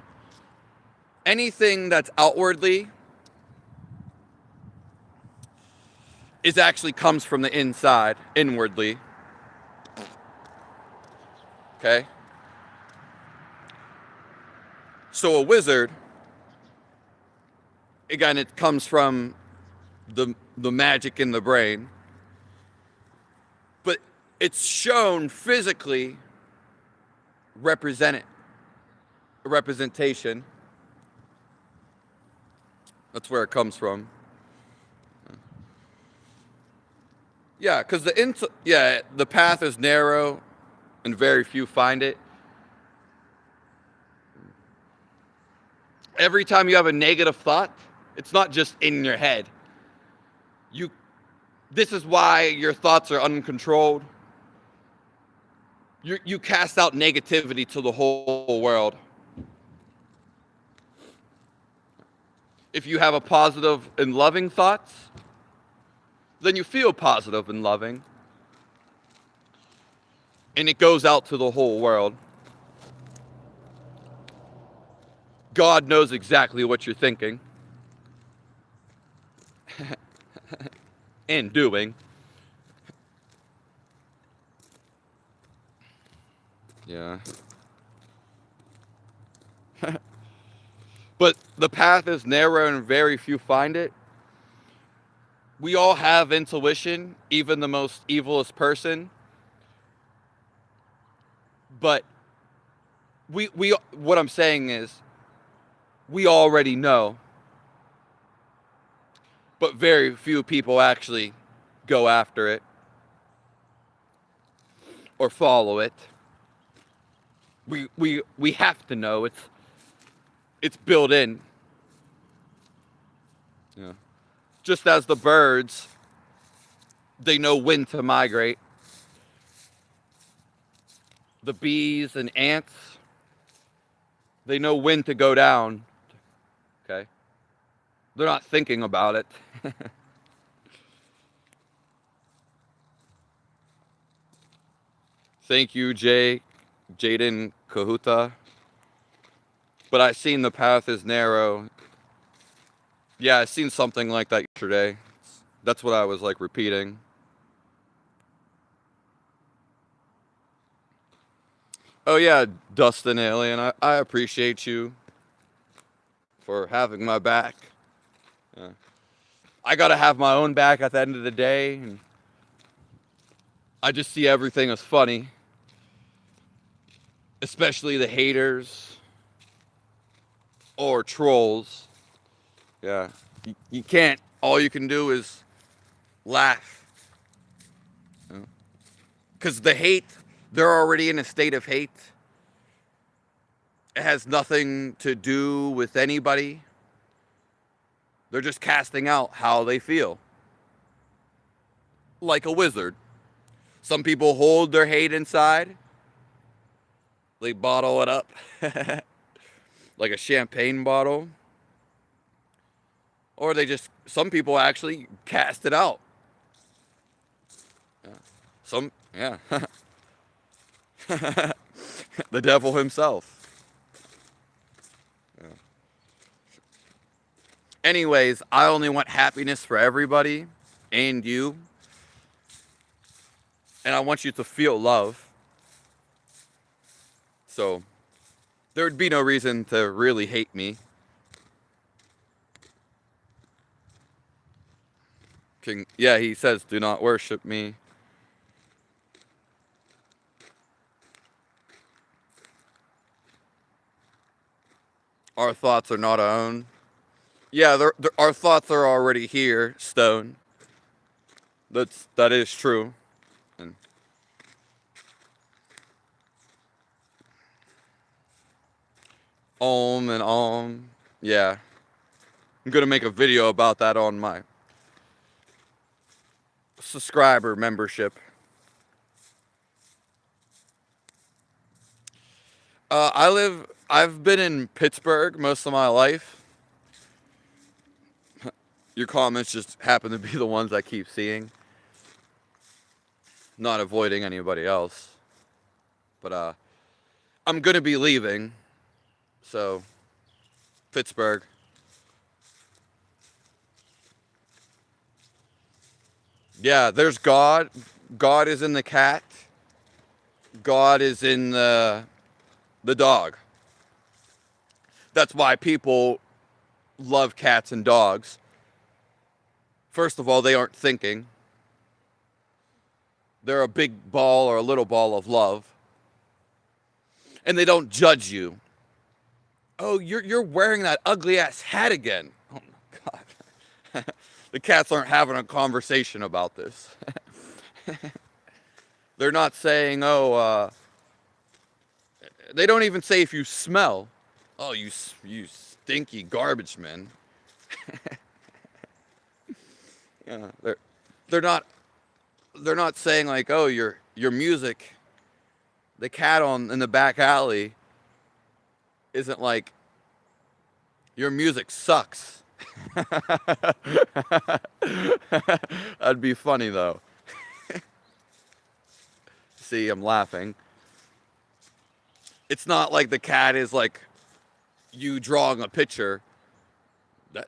A: anything that's outwardly is actually comes from the inside, inwardly. Okay? So a wizard, again, it comes from the magic in the brain, but it's shown physically representation. That's where it comes from. Yeah, because the path is narrow, and very few find it. Every time you have a negative thought, it's not just in your head. You This is why your thoughts are uncontrolled. You cast out negativity to the whole world. If you have a positive and loving thoughts, then you feel positive and loving, and it goes out to the whole world. God knows exactly what you're thinking and doing. Yeah. But the path is narrow and very few find it. We all have intuition, even the most evilest person. But we what I'm saying is we already know, but very few people actually go after it or follow it. We have to know, it's built in. Yeah. Just as the birds, they know when to migrate. The bees and ants, they know when to go down. Okay? They're not thinking about it. Thank you, Jaden Kahuta. But I seen the path is narrow. Yeah, I seen something like that yesterday. That's what I was like repeating. Oh yeah, Dustin Alien, I appreciate you for having my back. Yeah. I gotta have my own back at the end of the day, and I just see everything as funny. Especially the haters or trolls. Yeah. You can't, all you can do is laugh. Because the hate, they're already in a state of hate. It has nothing to do with anybody. They're just casting out how they feel. Like a wizard. Some people hold their hate inside. They bottle it up. Like a champagne bottle. Or some people actually cast it out. Yeah. The devil himself. Yeah. Anyways, I only want happiness for everybody and you. And I want you to feel love. So, there would be no reason to really hate me. Yeah, he says, do not worship me. Our thoughts are not our own. Yeah, our thoughts are already here, Stone. That is true. And Om and Om. Yeah. I'm going to make a video about that on my subscriber membership. I've been in Pittsburgh most of my life. Your comments just happen to be the ones I keep seeing. Not avoiding anybody else. But I'm going to be leaving. So, Pittsburgh. Yeah, there's God. God is in the cat. God is in the dog. That's why people love cats and dogs. First of all, they aren't thinking. They're a big ball or a little ball of love. And they don't judge you. Oh, you're wearing that ugly ass hat again. Oh my God. The cats aren't having a conversation about this. They're not saying, oh, they don't even say if you smell. Oh, you stinky garbage man. Yeah, they're not they're not saying like, oh, your music, the cat on in the back alley isn't like your music sucks. That'd be funny though. See, I'm laughing. It's not like the cat is like you drawing a picture that,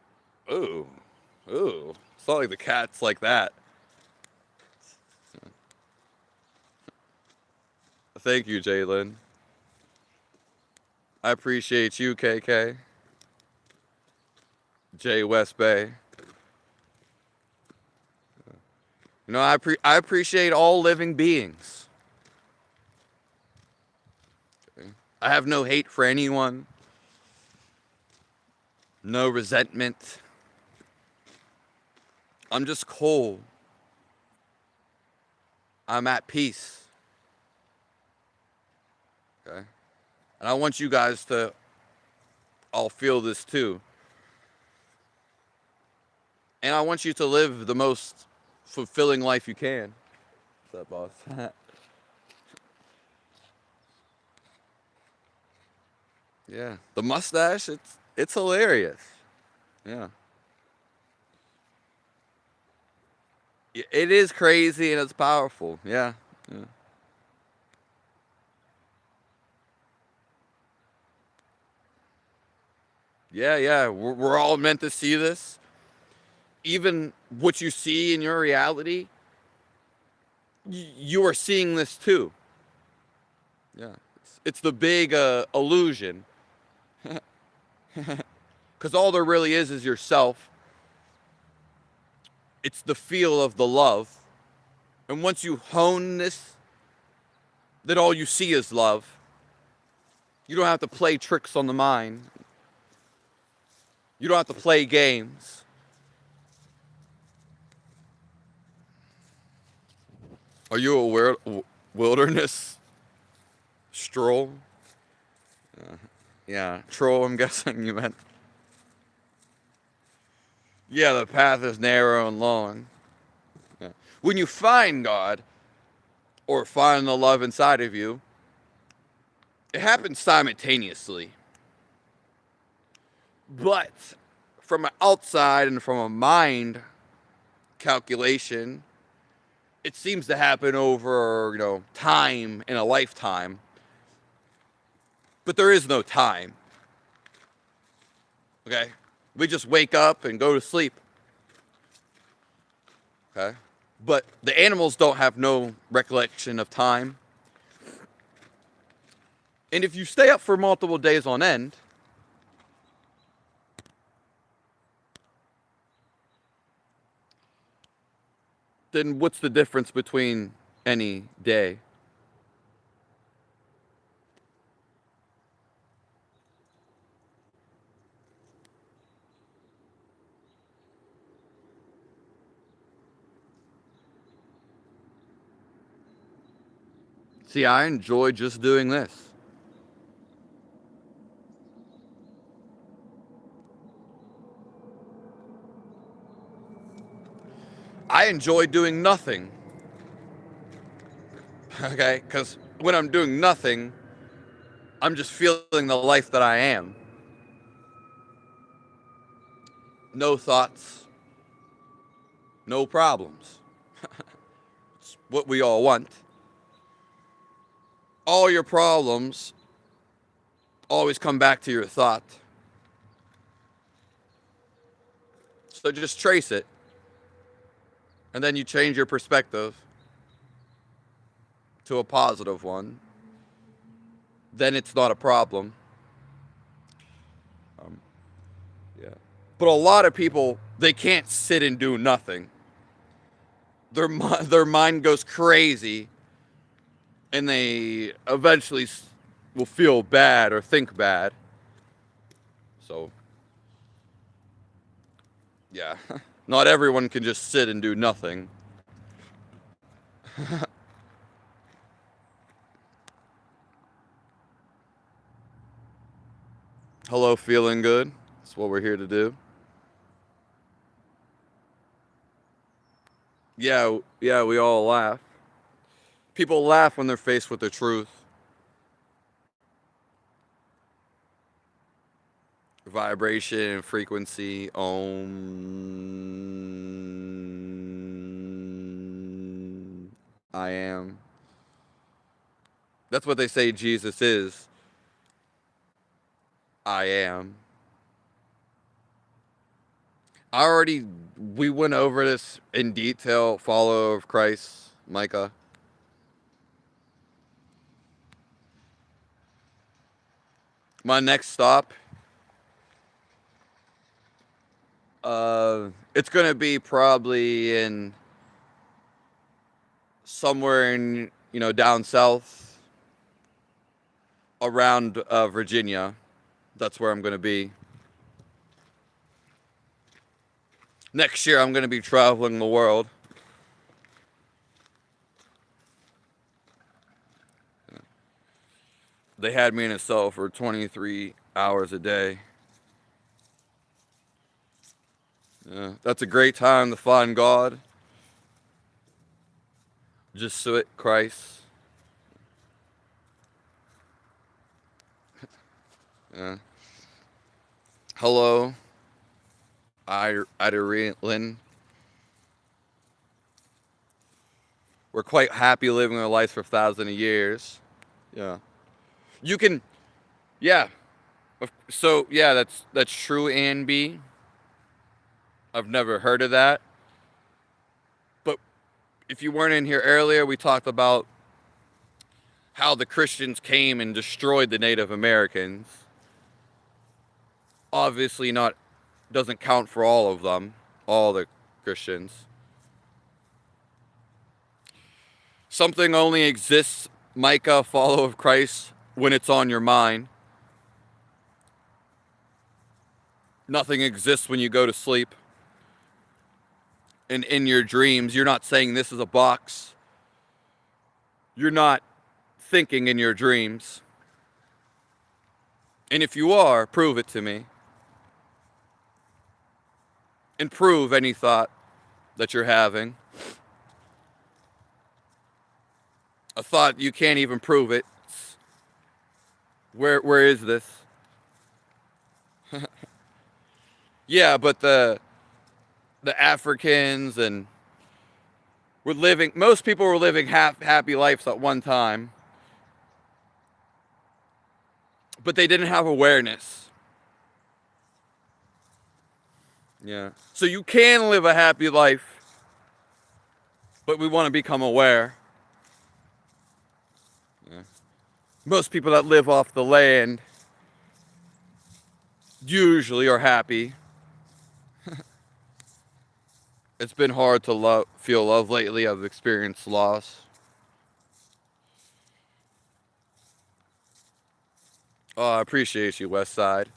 A: ooh, ooh. It's not like the cat's like that. Thank you, Jalen. I appreciate you, KK. Jay West Bay. You know, I appreciate all living beings. Okay. I have no hate for anyone. No resentment. I'm just cool. I'm at peace. Okay? And I want you guys to all feel this too. And I want you to live the most fulfilling life you can. What's up, boss? Yeah. The mustache, it's hilarious. Yeah. It is crazy and it's powerful. Yeah. Yeah. Yeah, yeah. We're all meant to see this. Even what you see in your reality, you are seeing this too. Yeah. It's the big illusion. Because all there really is yourself. It's the feel of the love. And once you hone this, then all you see is love. You don't have to play tricks on the mind. You don't have to play games. Are you a wilderness stroll? Yeah, troll, I'm guessing you meant. Yeah, the path is narrow and long. Yeah. When you find God, or find the love inside of you, it happens simultaneously. But from an outside and from a mind calculation, it seems to happen over, time in a lifetime. But there is no time. Okay? We just wake up and go to sleep. Okay? But the animals don't have no recollection of time. And if you stay up for multiple days on end, then what's the difference between any day? See, I enjoy just doing this. I enjoy doing nothing. Okay? Because when I'm doing nothing, I'm just feeling the life that I am. No thoughts, no problems. It's what we all want. All your problems always come back to your thought. So just trace it. And then you change your perspective to a positive one. Then it's not a problem. Yeah. But a lot of people, they can't sit and do nothing. Their mind goes crazy, and they eventually will feel bad or think bad. So, yeah, not everyone can just sit and do nothing. Hello, feeling good. That's what we're here to do. Yeah, yeah, we all laugh. People laugh when they're faced with the truth. Vibration, frequency, I am. That's what they say Jesus is. I am. We went over this in detail, follower of Christ, Micah. My next stop, it's going to be probably in somewhere in, down south around Virginia. That's where I'm going to be. Next year, I'm going to be traveling the world. They had me in a cell for 23 hours a day. Yeah, that's a great time to find God. Just sit Christ. Yeah. Hello, Idarilyn. We're quite happy living our lives for thousands of years. Yeah. You can, yeah. So yeah, that's true. And B. I've never heard of that. But if you weren't in here earlier, we talked about how the Christians came and destroyed the Native Americans. Obviously, not doesn't count for all of them, all the Christians. Something only exists, Micah, follower of Christ, when it's on your mind. Nothing exists when you go to sleep. And in your dreams, you're not saying this is a box. You're not thinking in your dreams. And if you are, prove it to me. And prove any thought that you're having. A thought you can't even prove it. Where is this? Yeah, but the Africans and most people were living happy lives at one time. But they didn't have awareness. Yeah. So you can live a happy life, but we want to become aware. Yeah. Most people that live off the land usually are happy. It's been hard to feel love lately. I've experienced loss. Oh, I appreciate you, West Side.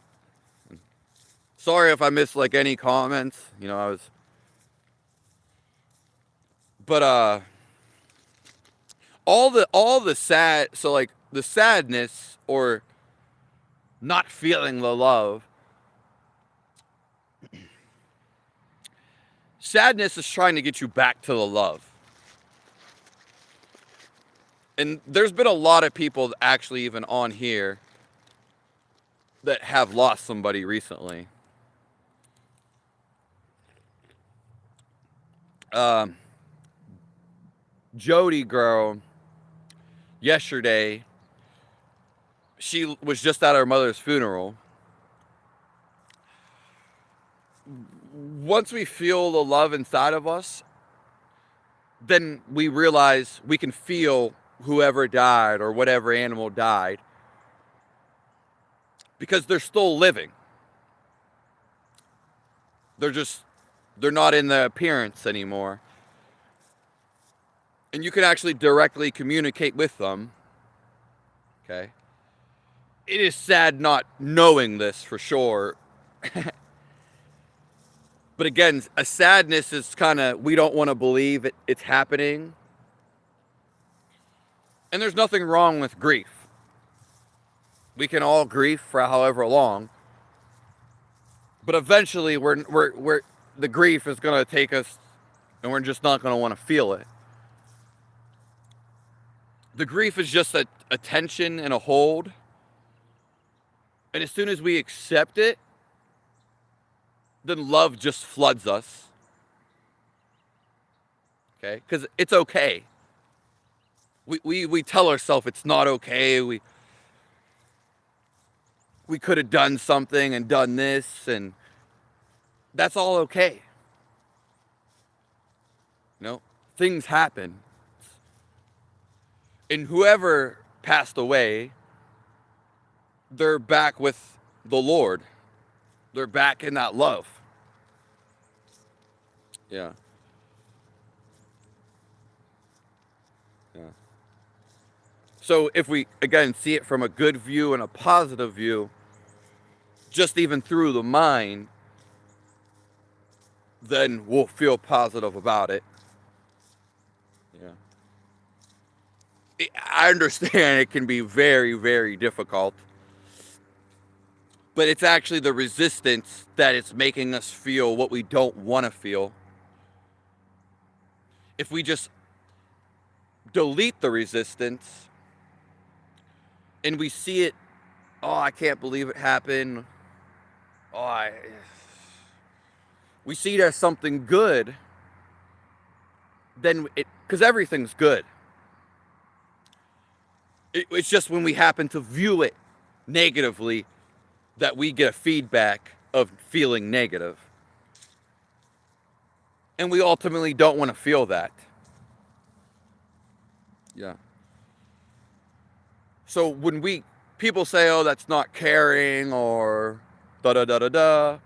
A: Sorry if I missed any comments. I was. But all the sad. So the sadness or not feeling the love. Sadness is trying to get you back to the love. And there's been a lot of people actually even on here that have lost somebody recently. Jody girl, yesterday, she was just at her mother's funeral. Once we feel the love inside of us, then we realize we can feel whoever died or whatever animal died because they're still living. They're not in the appearance anymore. And you can actually directly communicate with them. Okay. It is sad not knowing this for sure. But again, a sadness is kind of, we don't want to believe it's happening. And there's nothing wrong with grief. We can all grieve for however long, but eventually we're the grief is going to take us, and we're just not going to want to feel it. The grief is just a tension and a hold. And as soon as we accept it, then love just floods us. Okay? Because it's okay. We tell ourselves it's not okay. We could have done something and done this, and that's all okay. You know, things happen. And whoever passed away, they're back with the Lord. They're back in that love. Yeah. Yeah. So if we, again, see it from a good view and a positive view, just even through the mind, then we'll feel positive about it. Yeah. I understand it can be very, very difficult, but it's actually the resistance that is making us feel what we don't want to feel. If we just delete the resistance and we see it, oh, I can't believe it happened. We see it as something good, then because everything's good. It's just when we happen to view it negatively that we get a feedback of feeling negative. And we ultimately don't want to feel that. Yeah. So when people say, oh, that's not caring or da da da da da.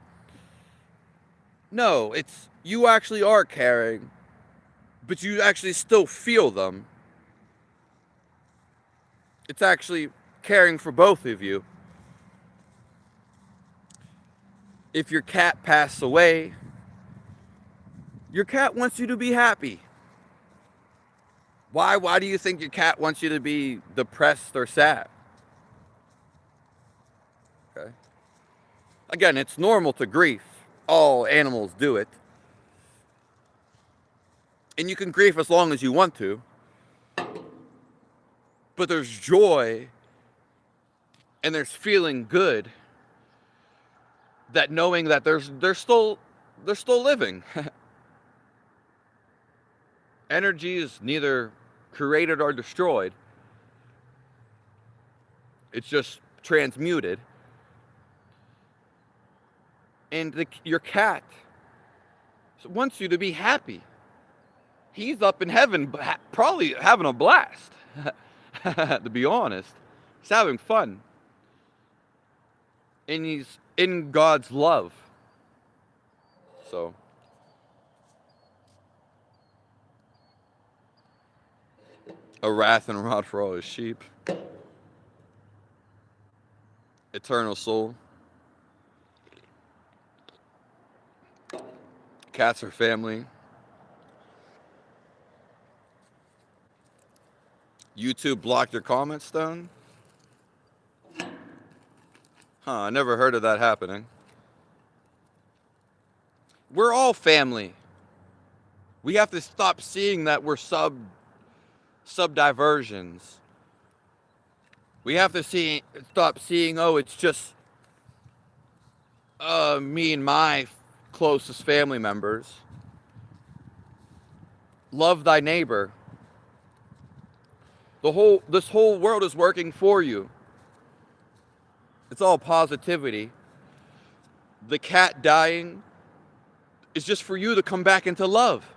A: No, it's you actually are caring, but you actually still feel them. It's actually caring for both of you. If your cat passed away, your cat wants you to be happy. Why do you think your cat wants you to be depressed or sad? Okay. Again, it's normal to grieve. All animals do it. And you can grieve as long as you want to. But there's joy and there's feeling good that knowing that they're still living. Energy is neither created or destroyed. It's just transmuted. And your cat wants you to be happy. He's up in heaven, probably having a blast. To be honest, he's having fun. And he's in God's love. So a wrath and rod for all his sheep. Eternal soul. Cats are family. YouTube blocked your comments, Stone? I never heard of that happening. We're all family. We have to stop seeing that we're subdiversions. We have to stop seeing, oh, it's just me and my closest family members. Love thy neighbor. This whole world is working for you. It's all positivity. The cat dying is just for you to come back into love.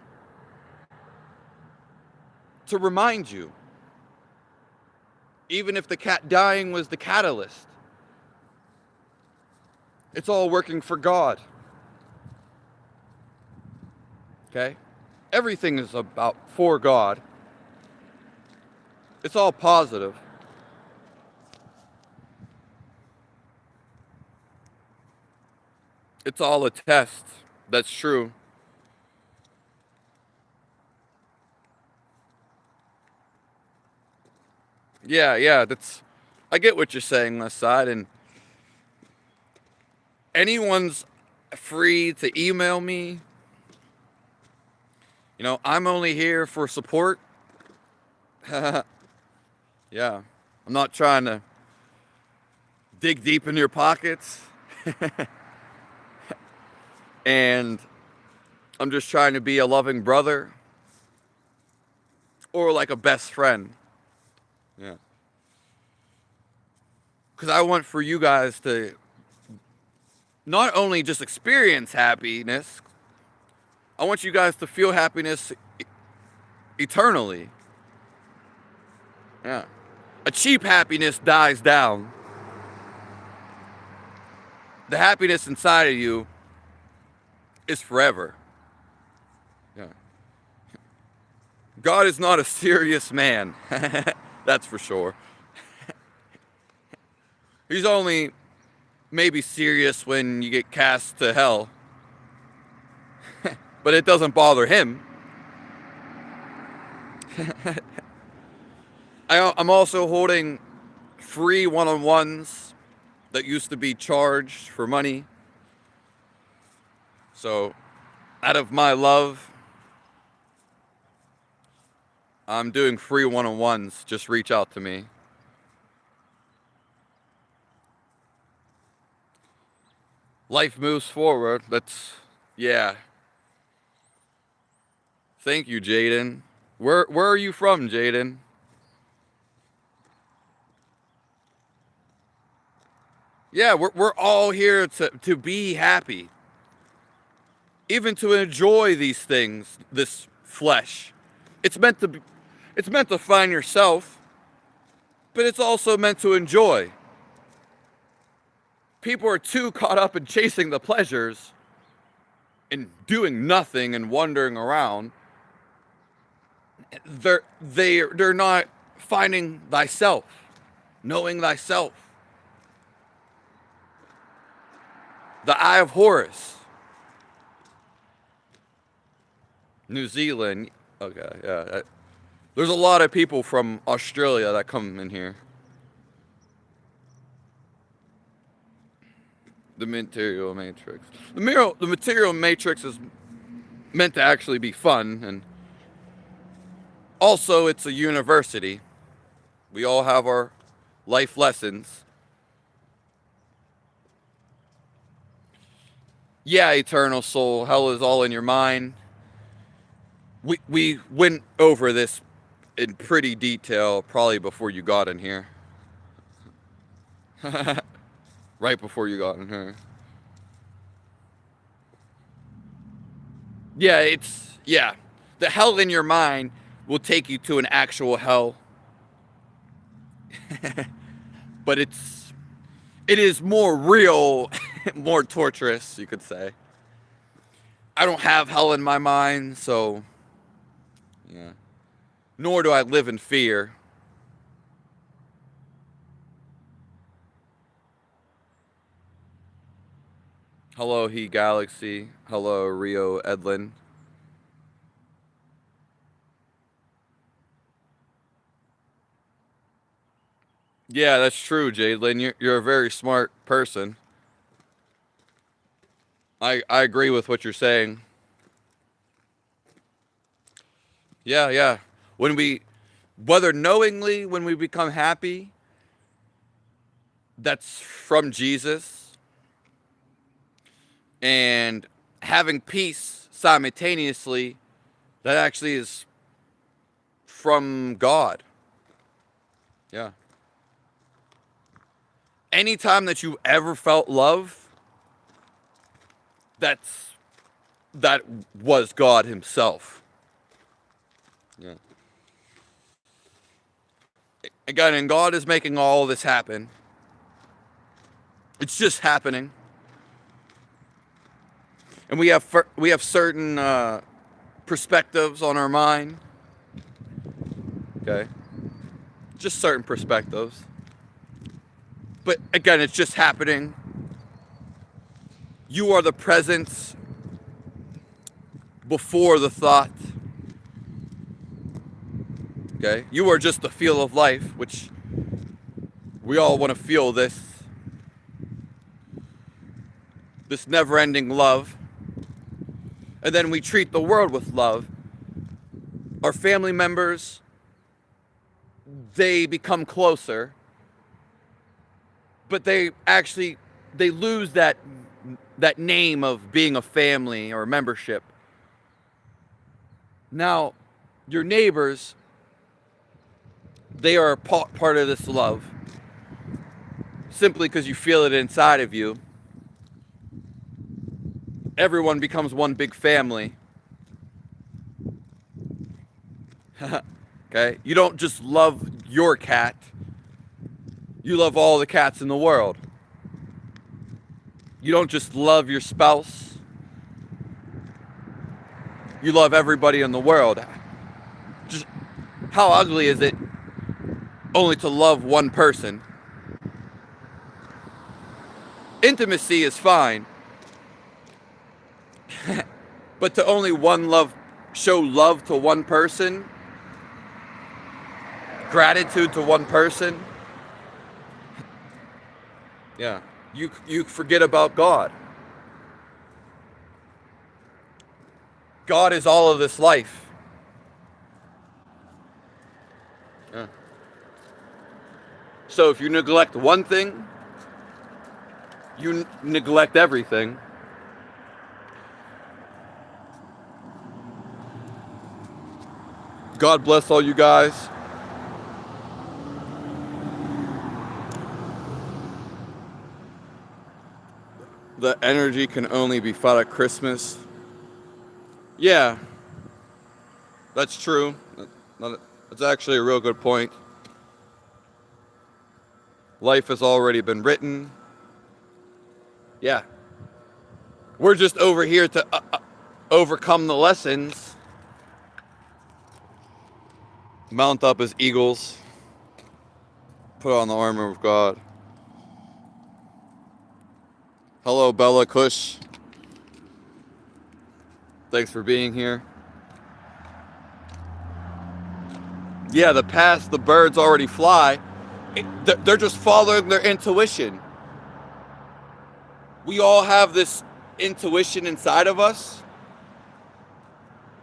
A: To remind you. Even if the cat dying was the catalyst. It's all working for God. Okay? Everything is about for God. It's all positive. It's all a test. That's true. Yeah, I get what you're saying, West Side, and anyone's free to email me. You know, I'm only here for support. Yeah, I'm not trying to dig deep in your pockets. And I'm just trying to be a loving brother or like a best friend. Yeah. Because I want for you guys to not only just experience happiness, I want you guys to feel happiness eternally. Yeah. A cheap happiness dies down. The happiness inside of you is forever. Yeah. God is not a serious man. That's for sure. He's only maybe serious when you get cast to hell. But it doesn't bother him. I'm also holding free one-on-ones that used to be charged for money. So, out of my love, I'm doing free one-on-ones. Just reach out to me. Life moves forward. Yeah. Thank you, Jaden. Where are you from, Jaden? Yeah, we're all here to be happy. Even to enjoy these things, this flesh. It's meant to find yourself, but it's also meant to enjoy. People are too caught up in chasing the pleasures and doing nothing and wandering around. They're not finding thyself, knowing thyself. The Eye of Horus. New Zealand. Okay, yeah. There's a lot of people from Australia that come in here. The material matrix. The material matrix is meant to actually be fun, and also it's a university. We all have our life lessons. Yeah, eternal soul, hell is all in your mind. We went over this in pretty detail probably before you got in here. Right before you got in here. Yeah. The hell in your mind will take you to an actual hell. But it is more real, more torturous, you could say. I don't have hell in my mind, so yeah. Nor do I live in fear. Hello, He Galaxy. Hello, Rio Edlin. Yeah, that's true, Jadelyn. You're a very smart person. I agree with what you're saying. Yeah. Whether knowingly, when we become happy, that's from Jesus. And having peace simultaneously, that actually is from God. Yeah. Anytime that you ever felt love, that was God himself. Yeah. Again, and God is making all this happen. It's just happening. And we have certain perspectives on our mind. Okay? Just certain perspectives. But again, it's just happening. You are the presence before the thought. Okay? You are just the feel of life, which We all want to feel this never-ending love. And then we treat the world with love. Our family members, they become closer, but they lose that name of being a family or membership. Now, your neighbors, they are part of this love simply because you feel it inside of you. Everyone becomes one big family. Okay? You don't just love your cat. You love all the cats in the world. You don't just love your spouse. You love everybody in the world. Just how ugly is it only to love one person? Intimacy is fine. But to only show love to one person, gratitude to one person, yeah, you forget about God. God is all of this life. Yeah. So if you neglect one thing, you neglect everything. God bless all you guys. The energy can only be felt at Christmas. Yeah, that's true. That's actually a real good point. Life has already been written. Yeah. We're just over here to overcome the lessons. Mount up as eagles. Put on the armor of God. Hello, Bella Kush. Thanks for being here. Yeah, the past, the birds already fly. They're just following their intuition. We all have this intuition inside of us.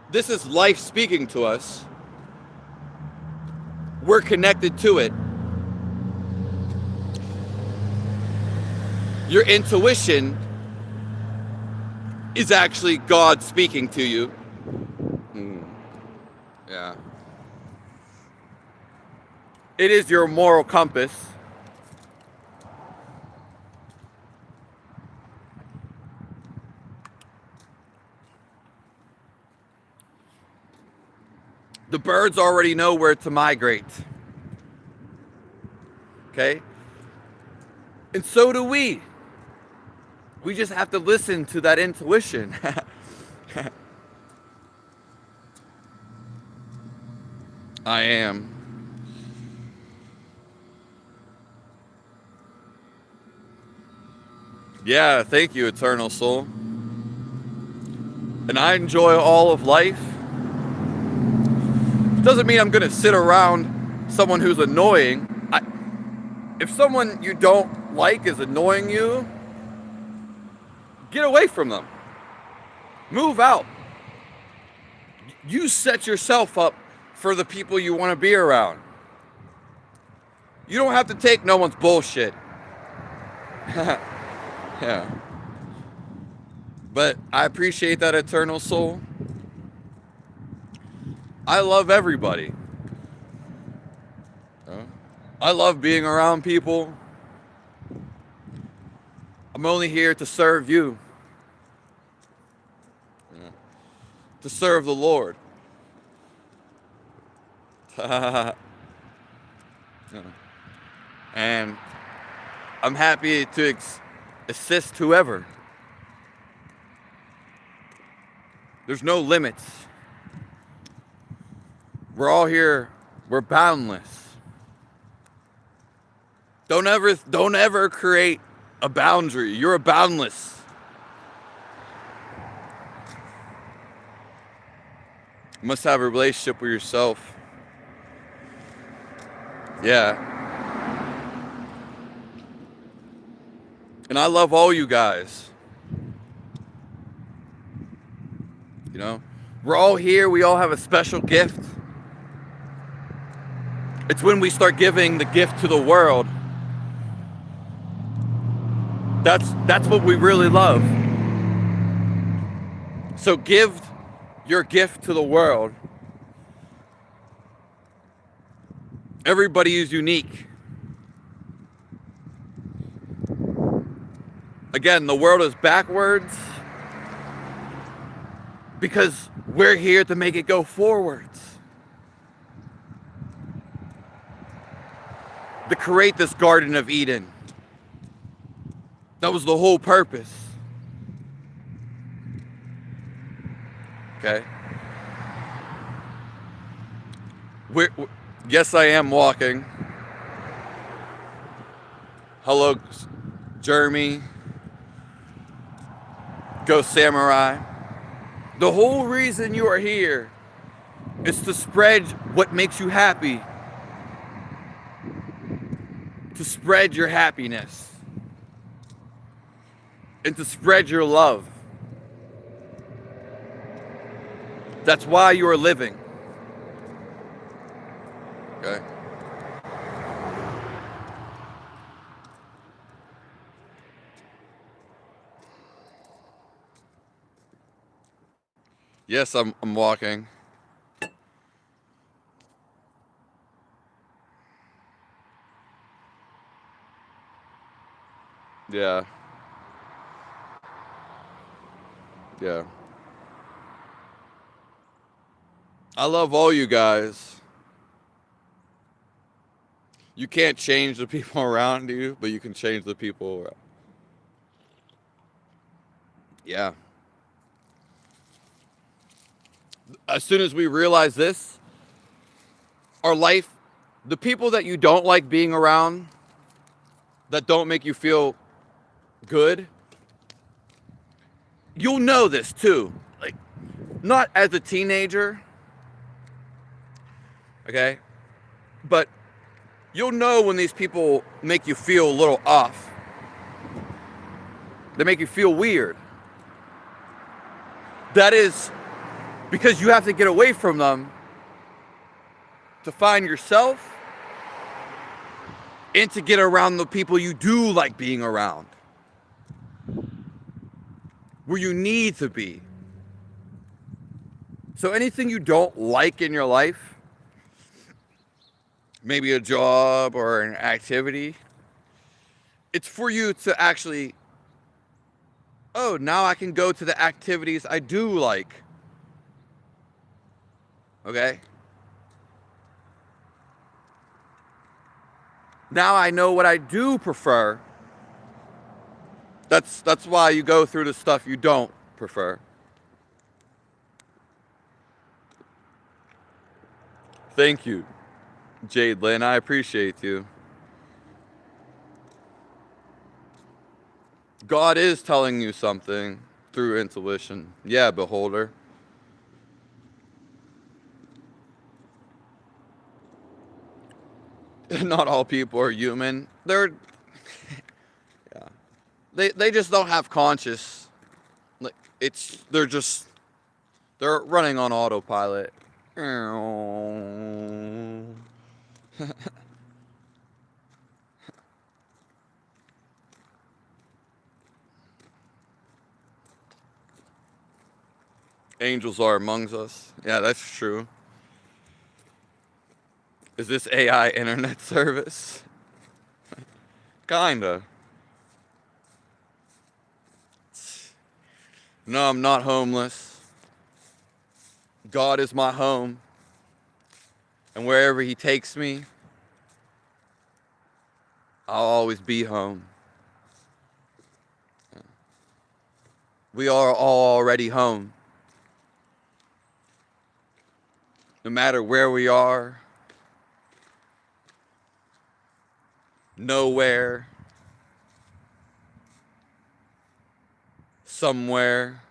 A: This is life speaking to us. We're connected to it. Your intuition is actually God speaking to you. Yeah. It is your moral compass. The birds already know where to migrate. Okay? And so do we. We just have to listen to that intuition. I am. Yeah, thank you, Eternal Soul. And I enjoy all of life. Doesn't mean I'm going to sit around someone who's annoying. If someone you don't like is annoying you, get away from them. Move out. You set yourself up for the people you want to be around. You don't have to take no one's bullshit. Yeah. But I appreciate that, Eternal Soul. I love everybody. I love being around people. I'm only here to serve you. Yeah. To serve the Lord. Yeah. And I'm happy to assist whoever. There's no limits. We're all here. We're boundless. Don't ever create a boundary. You're a boundless. You must have a relationship with yourself. Yeah. And I love all you guys. You know, we're all here. We all have a special gift. It's when we start giving the gift to the world. That's what we really love. So give your gift to the world. Everybody is unique. Again, the world is backwards because we're here to make it go forwards. To create this Garden of Eden. That was the whole purpose. Okay? Yes, I am walking. Hello, Jeremy. Go Samurai. The whole reason you are here is to spread what makes you happy. To spread your happiness. And to spread your love. That's why you are living. Okay? Yes, I'm walking. Yeah. Yeah. I love all you guys. You can't change the people around you, but you can change the people around. Yeah. As soon as we realize this, our life, the people that you don't like being around, that don't make you feel good, you'll know this too. Like, not as a teenager, okay? But you'll know when these people make you feel a little off. They make you feel weird. That is because you have to get away from them to find yourself and to get around the people you do like being around. Where you need to be. So anything you don't like in your life, maybe a job or an activity, it's for you to actually, oh, now I can go to the activities I do like. Okay? Now I know what I do prefer. That's why you go through the stuff you don't prefer. Thank you, Jade Lynn. I appreciate you. God is telling you something through intuition. Yeah, beholder. Not all people are human. They're yeah. They just don't have conscious. Like they're running on autopilot. Angels are amongst us. Yeah, that's true. Is this AI internet service? Kinda. No, I'm not homeless. God is my home. And wherever He takes me, I'll always be home. We are all already home. No matter where we are, nowhere, somewhere.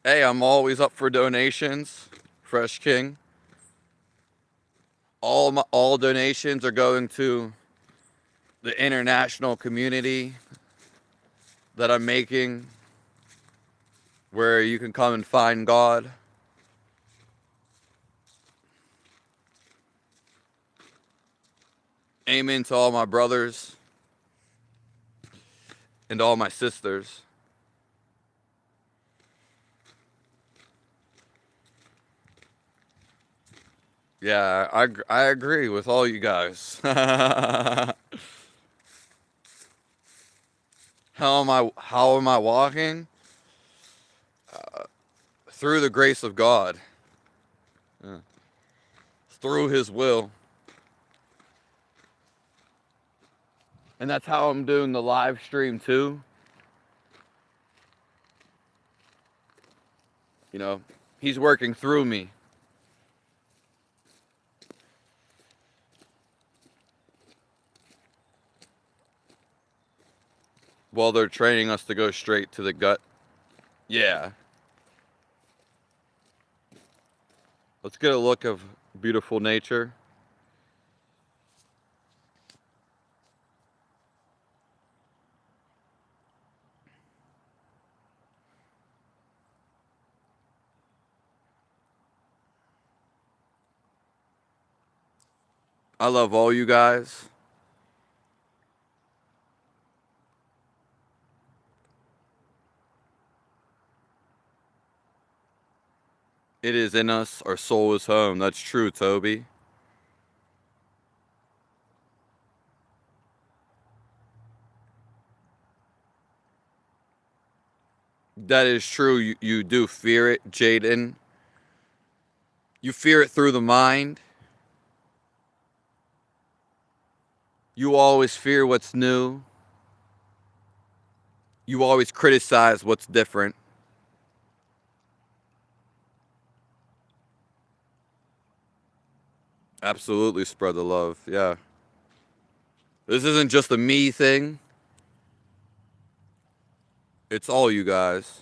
A: Hey, I'm always up for donations. Fresh King. All donations are going to the international community that I'm making, where you can come and find God. Amen to all my brothers and all my sisters. Yeah, I agree with all you guys. How am I walking? Through the grace of God. Yeah. Through his will. And that's how I'm doing the live stream too. You know, he's working through me. While they're training us to go straight to the gut. Yeah. Let's get a look of beautiful nature. I love all you guys. It is in us. Our soul is home. That's true, Toby. That is true. You do fear it, Jaden. You fear it through the mind. You always fear what's new. You always criticize what's different. Absolutely spread the love. Yeah. This isn't just a me thing. It's all you guys.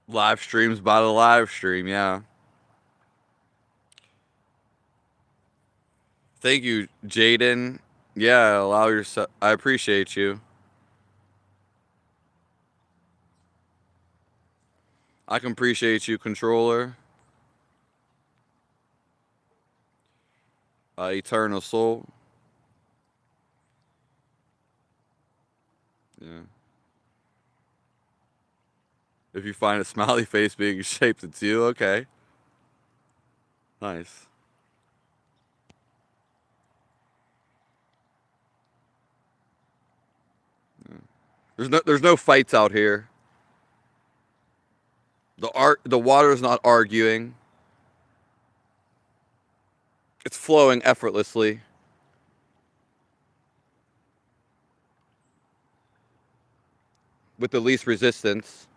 A: Live streams by the live stream, yeah. Thank you, Jaden. Yeah, allow yourself. I appreciate you. I can appreciate you, controller. Eternal soul. Yeah. If you find a smiley face being shaped, it's you. Okay. Nice. Yeah. There's no fights out here. The water is not arguing. It's flowing effortlessly. With the least resistance.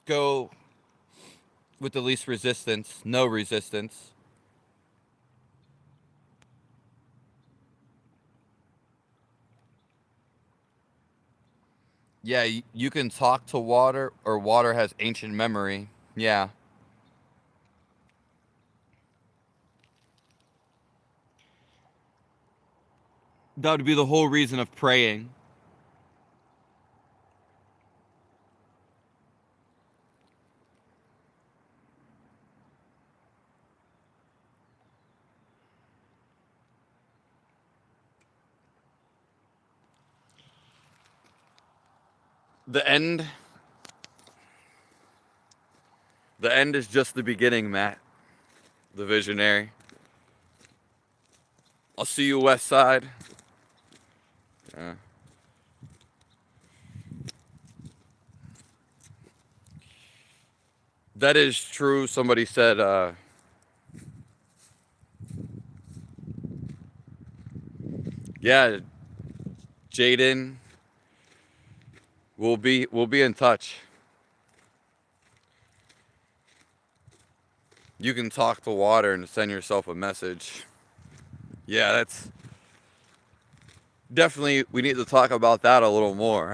A: Go with the least resistance, no resistance. Yeah, you can talk to water, or water has ancient memory. Yeah. That would be the whole reason of praying. The end. The end is just the beginning, Matt. The visionary. I'll see you, West Side. Yeah. That is true. Somebody said, yeah, Jaden, we'll be in touch. You can talk to water and send yourself a message. Yeah, that's definitely, we need to talk about that a little more.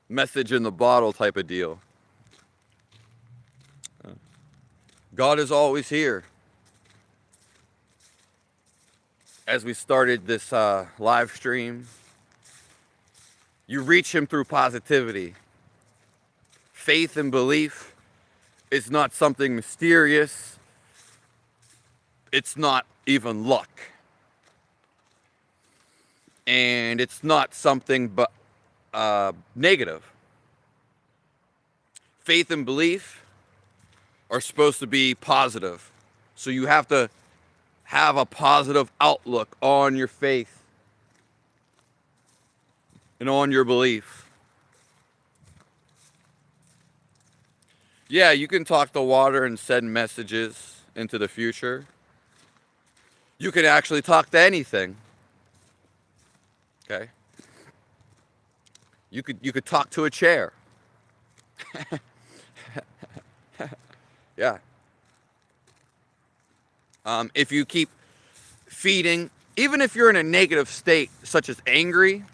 A: Message in the bottle type of deal. God is always here. As we started this live stream, you reach him through positivity. Faith and belief is not something mysterious. It's not even luck. And it's not something but negative. Faith and belief are supposed to be positive. So you have to have a positive outlook on your faith and on your belief. Yeah, you can talk to water and send messages into the future. You can actually talk to anything. Okay? You could talk to a chair. Yeah. If you keep feeding, even if you're in a negative state, such as angry,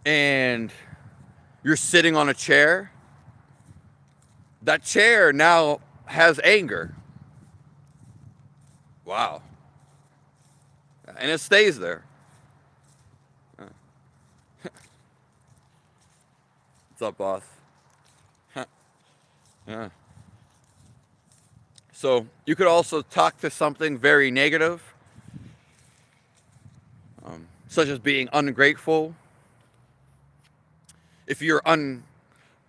A: and you're sitting on a chair, that chair now has anger. Wow. And it stays there. What's up, boss? Yeah. So you could also talk to something very negative, such as being ungrateful. If you're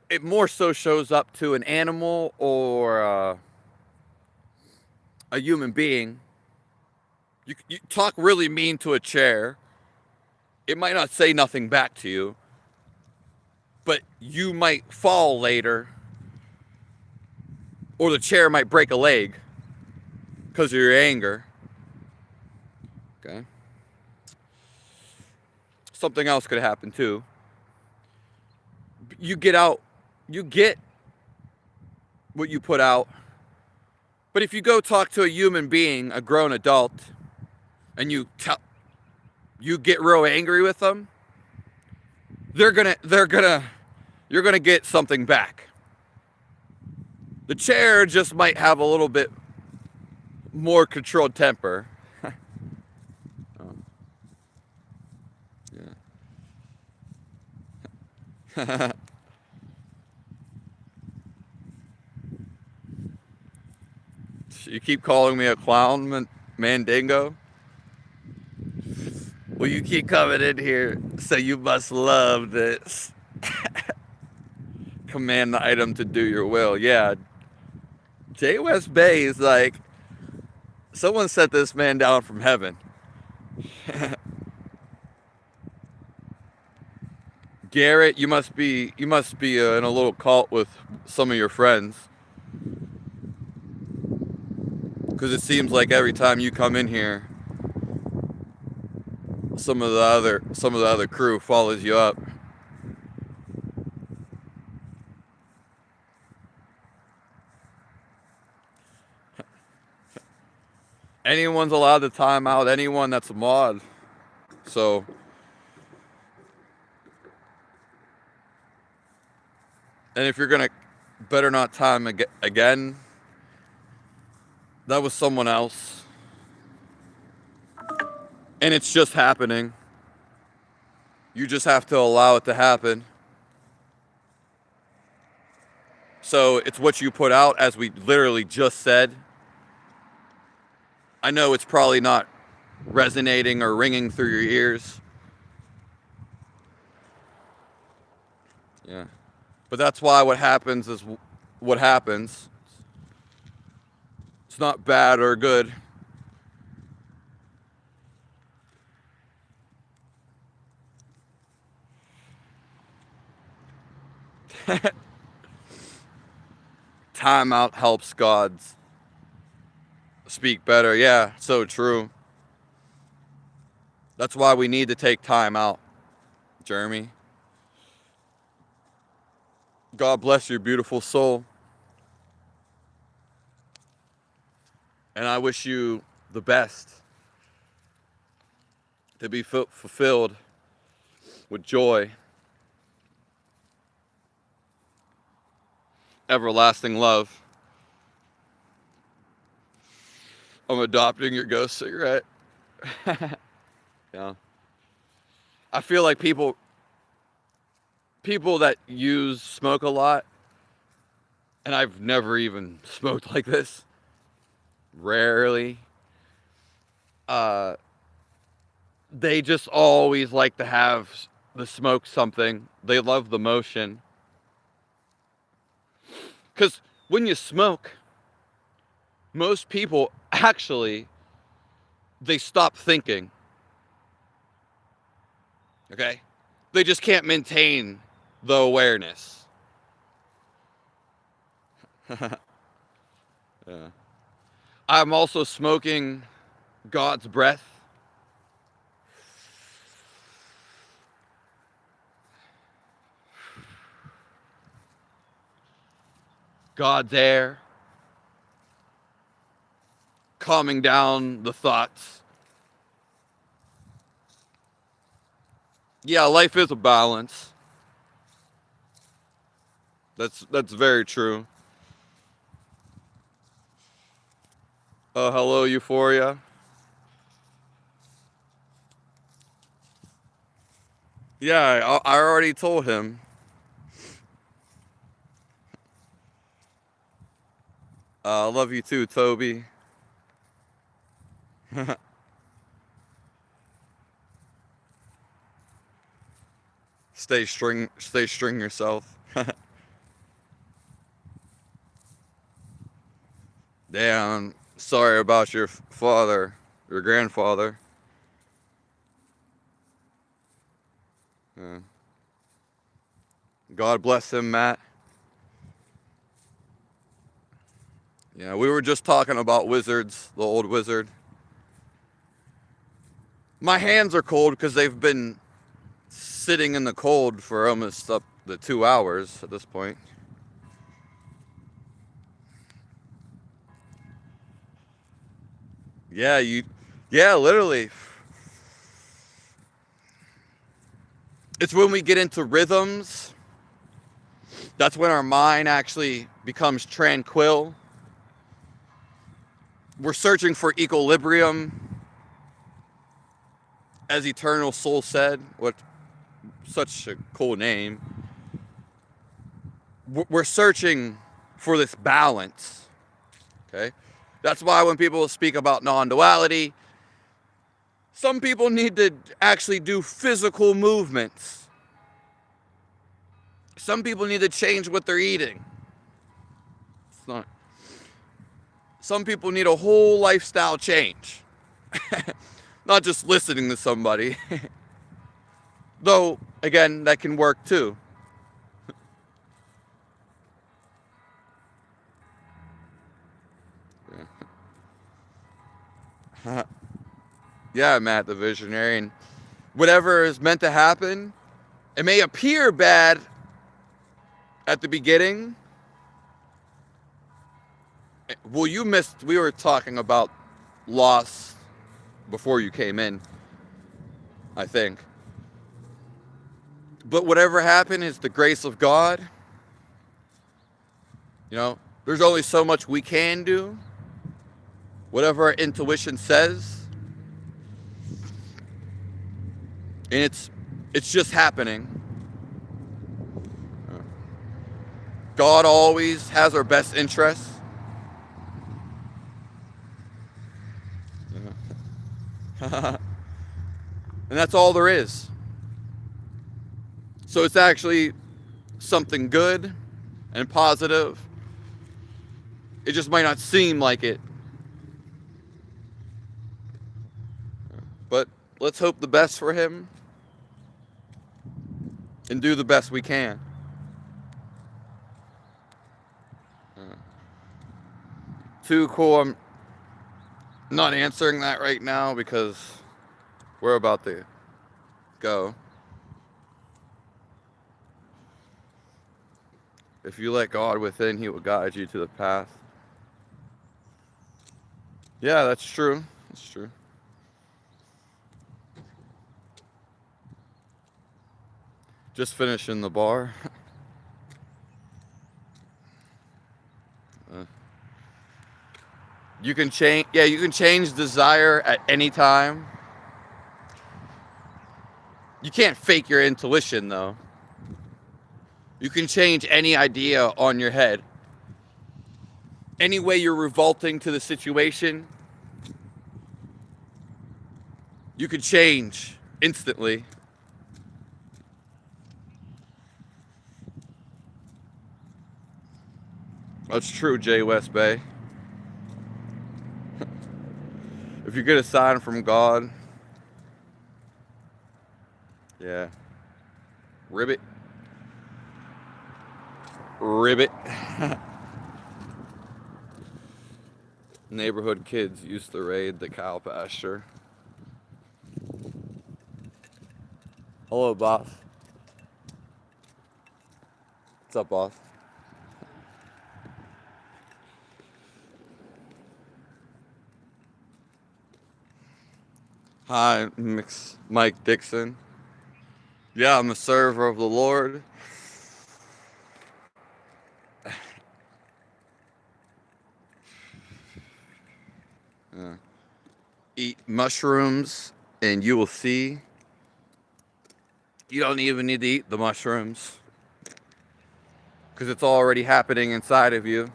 A: it more so shows up to an animal or a human being. You talk really mean to a chair. It might not say nothing back to you, but you might fall later, or the chair might break a leg because of your anger. Okay. Something else could happen too. You get what you put out. But if you go talk to a human being, a grown adult, and you get real angry with them, you're gonna get something back. The chair just might have a little bit more controlled temper. Yeah. You keep calling me a clown, Mandingo? Well, you keep coming in here, so you must love this. Command the item to do your will. Yeah. J. West Bay is like, someone set this man down from heaven. Garrett, you must be in a little cult with some of your friends. Because it seems like every time you come in here, some of the other crew follows you up. Anyone's allowed to time out anyone that's a mod. So and if you're gonna, better not time again. That was someone else. And it's just happening. You just have to allow it to happen. So it's what you put out, as we literally just said. I know it's probably not resonating or ringing through your ears. Yeah. But that's why what happens is what happens. It's not bad or good. Timeout helps gods speak better. Yeah, so true. That's why we need to take time out, Jeremy. God bless your beautiful soul. And I wish you the best, to be fulfilled with joy, everlasting love. I'm adopting your ghost cigarette. Yeah. I feel like people that smoke a lot, and I've never even smoked like this, rarely, they just always like to have the smoke something. They love the motion. Because when you smoke, most people actually, they stop thinking. Okay? They just can't maintain the awareness. Yeah. I'm also smoking God's breath. God's air. Calming down the thoughts. Yeah, life is a balance. That's very true. Hello, Euphoria. Yeah, I already told him. I love you too, Toby. Stay string yourself. Damn, sorry about your father, your grandfather. Yeah. God bless him, Matt. Yeah, we were just talking about wizards, the old wizard. My hands are cold because they've been sitting in the cold for almost up to 2 hours at this point. Yeah, literally. It's when we get into rhythms, that's when our mind actually becomes tranquil. We're searching for equilibrium, as Eternal Soul said. What such a cool name. We're searching for this balance. Okay? That's why when people speak about non-duality, some people need to actually do physical movements. Some people need to change what they're eating. It's not. Some people need a whole lifestyle change. Not just listening to somebody. Though, again, that can work too. Yeah, Matt, the visionary. And whatever is meant to happen, it may appear bad at the beginning. Well, we were talking about loss before you came in, I think. But whatever happened is the grace of God. You know, there's only so much we can do. Whatever our intuition says. And it's just happening. God always has our best interests. And that's all there is. So it's actually something good and positive. It just might not seem like it. But let's hope the best for him and do the best we can. Too cool. I'm not answering that right now because we're about to go. If you let God within, He will guide you to the path. Yeah, that's true. That's true. Just finishing the bar. uh, you can change. Yeah, you can change desire at any time. You can't fake your intuition, though. You can change any idea on your head. Any way you're revolting to the situation, you can change instantly. That's true, Jay West Bay. If you get a sign from God, yeah. Ribbit. Ribbit. Neighborhood kids used to raid the cow pasture. Hello, boss. What's up, boss? Hi, Mike Dixon. Yeah, I'm a server of the Lord. Eat mushrooms and you will see. You don't even need to eat the mushrooms because it's already happening inside of you.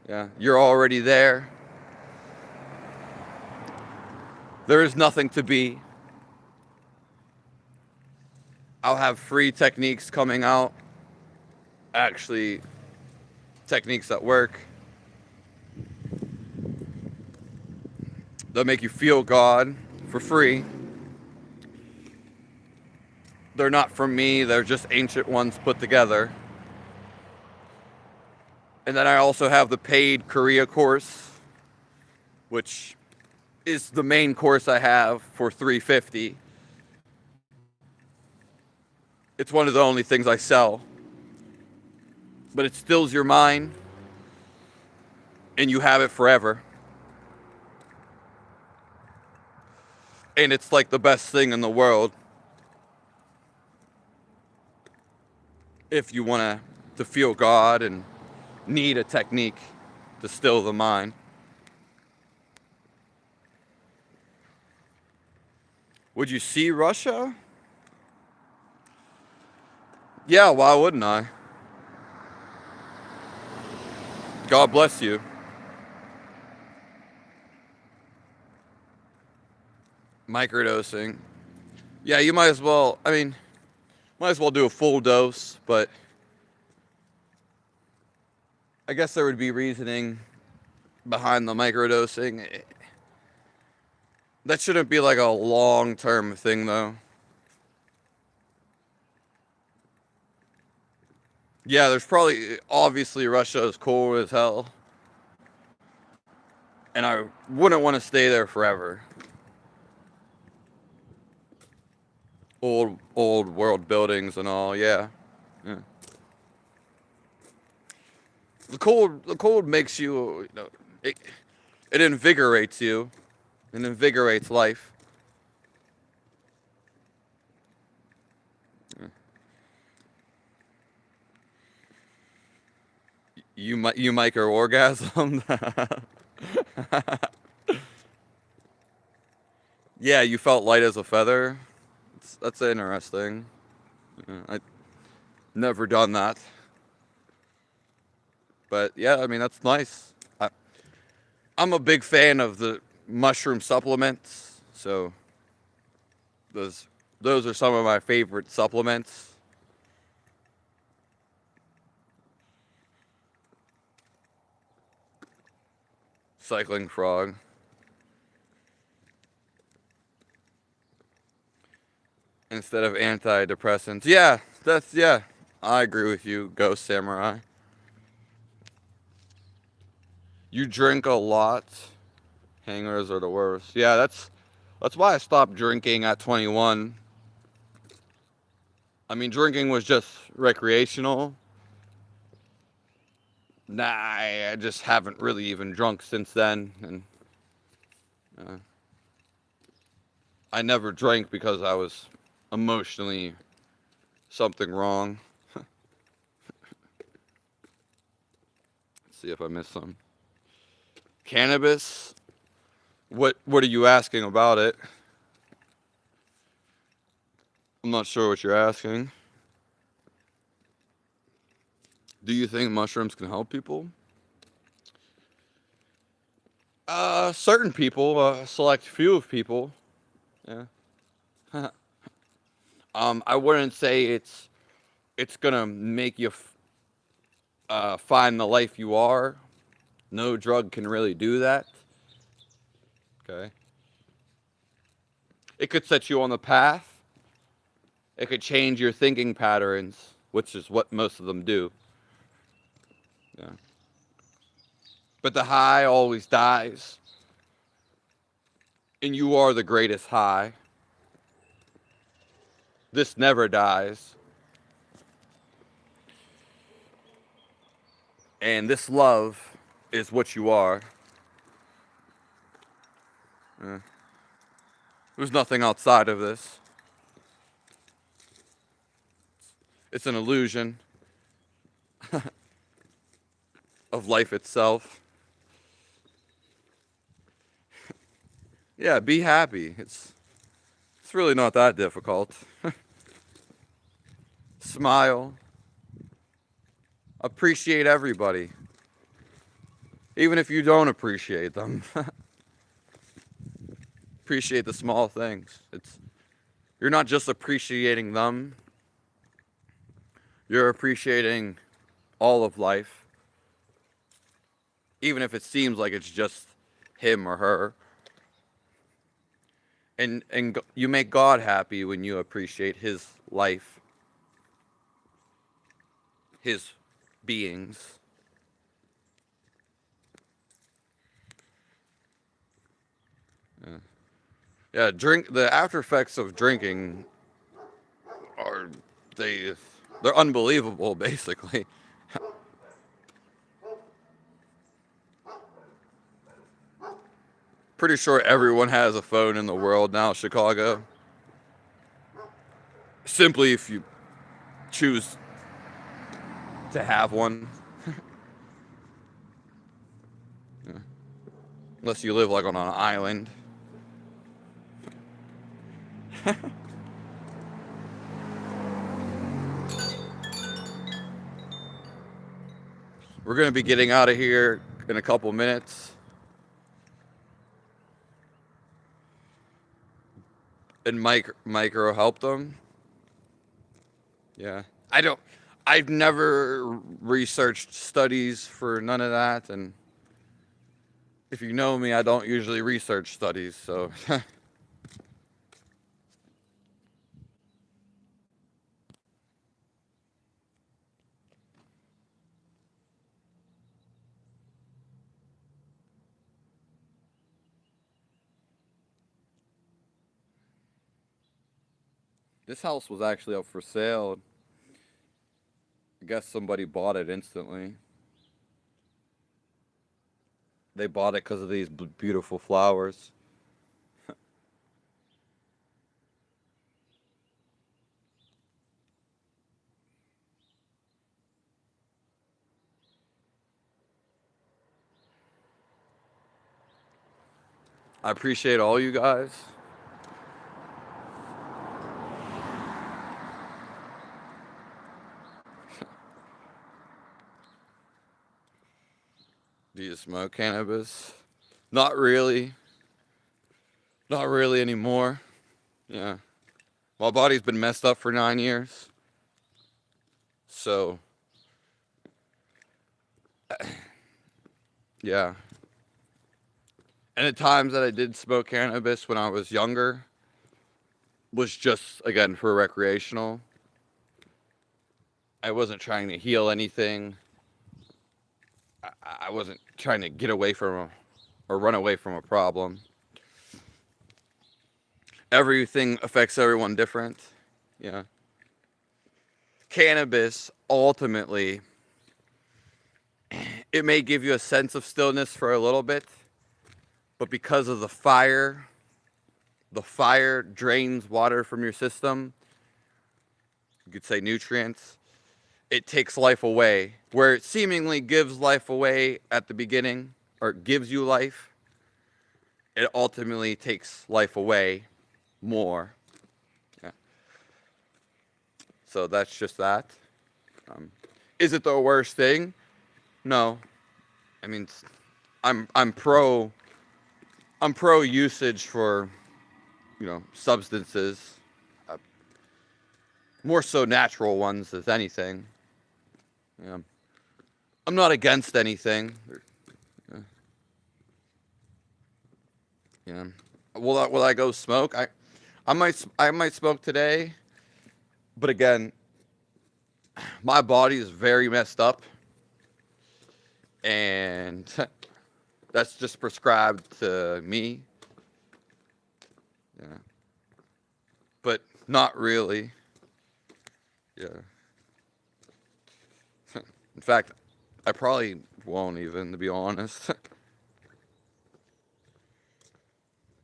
A: Yeah, you're already there. There is nothing to be. I'll have free techniques coming out. Actually, techniques that work. They'll make you feel God for free. They're not from me, they're just ancient ones put together. And then I also have the paid Kriya course, which is the main course I have for $350. It's one of the only things I sell. But it stills your mind, and you have it forever. And it's like the best thing in the world. If you want to feel God and need a technique to still the mind. Would you see Russia? Yeah, why wouldn't I? God bless you. Microdosing. Yeah, you might as well, might as well do a full dose, but I guess there would be reasoning behind the microdosing. That shouldn't be like a long-term thing, though. Yeah, there's probably, obviously Russia is cool as hell. And I wouldn't want to stay there forever. Old world buildings and all, yeah. Yeah. The cold makes you, it invigorates you. It invigorates life. You micro-orgasm? Yeah, you felt light as a feather. That's interesting. Yeah, I never done that. But yeah, that's nice. I'm a big fan of the mushroom supplements, so those are some of my favorite supplements. Cycling frog. Instead of antidepressants. Yeah, I agree with you, Ghost Samurai. You drink a lot. Hangers are the worst. Yeah, that's why I stopped drinking at 21. I mean, drinking was just recreational. Nah, I just haven't really even drunk since then, and uh, I never drank because I was emotionally something wrong. Let's see if I missed some. Cannabis? What are you asking about it? I'm not sure what you're asking. Do you think mushrooms can help people? Certain people, a select few of people. Yeah. I wouldn't say it's gonna make you find the life you are. No drug can really do that. Okay. It could set you on the path. It could change your thinking patterns, which is what most of them do. Yeah. But the high always dies, and you are the greatest high. This never dies. And this love is what you are. Yeah. There's nothing outside of this. It's an illusion of life itself. Yeah, be happy. It's really not that difficult. Smile. Appreciate everybody. Even if you don't appreciate them. Appreciate the small things. You're not just appreciating them. You're appreciating all of life. Even if it seems like it's just him or her. And you make God happy when you appreciate his life, his beings. Yeah. Yeah, the after effects of drinking are they're unbelievable basically. Pretty sure everyone has a phone in the world now, Chicago. Simply if you choose to have one. Yeah. Unless you live like on an island. We're going to be getting out of here in a couple minutes. And micro helped them. Yeah. I've never researched studies for none of that. And if you know me, I don't usually research studies. So this house was actually up for sale. I guess somebody bought it instantly. They bought it because of these beautiful flowers. I appreciate all you guys. Do you smoke cannabis? Not really. Not really anymore. Yeah. My body's been messed up for 9 years. So, yeah. And the times that I did smoke cannabis when I was younger was just, again, for recreational. I wasn't trying to heal anything. I wasn't trying to get away from or run away from a problem. Everything affects everyone different. Yeah. cannabis, ultimately, it may give you a sense of stillness for a little bit, but because of the fire drains water from your system. You could say nutrients. It takes life away. Where it seemingly gives life away at the beginning, or gives you life, it ultimately takes life away more. Yeah. So that's just that. Is it the worst thing? No. I mean, I'm pro usage for, substances. More so natural ones, if anything. Yeah. I'm not against anything. Yeah. Will I go smoke? I might smoke today, but again, my body is very messed up, and that's just prescribed to me. Yeah. But not really. Yeah. In fact, I probably won't even, to be honest.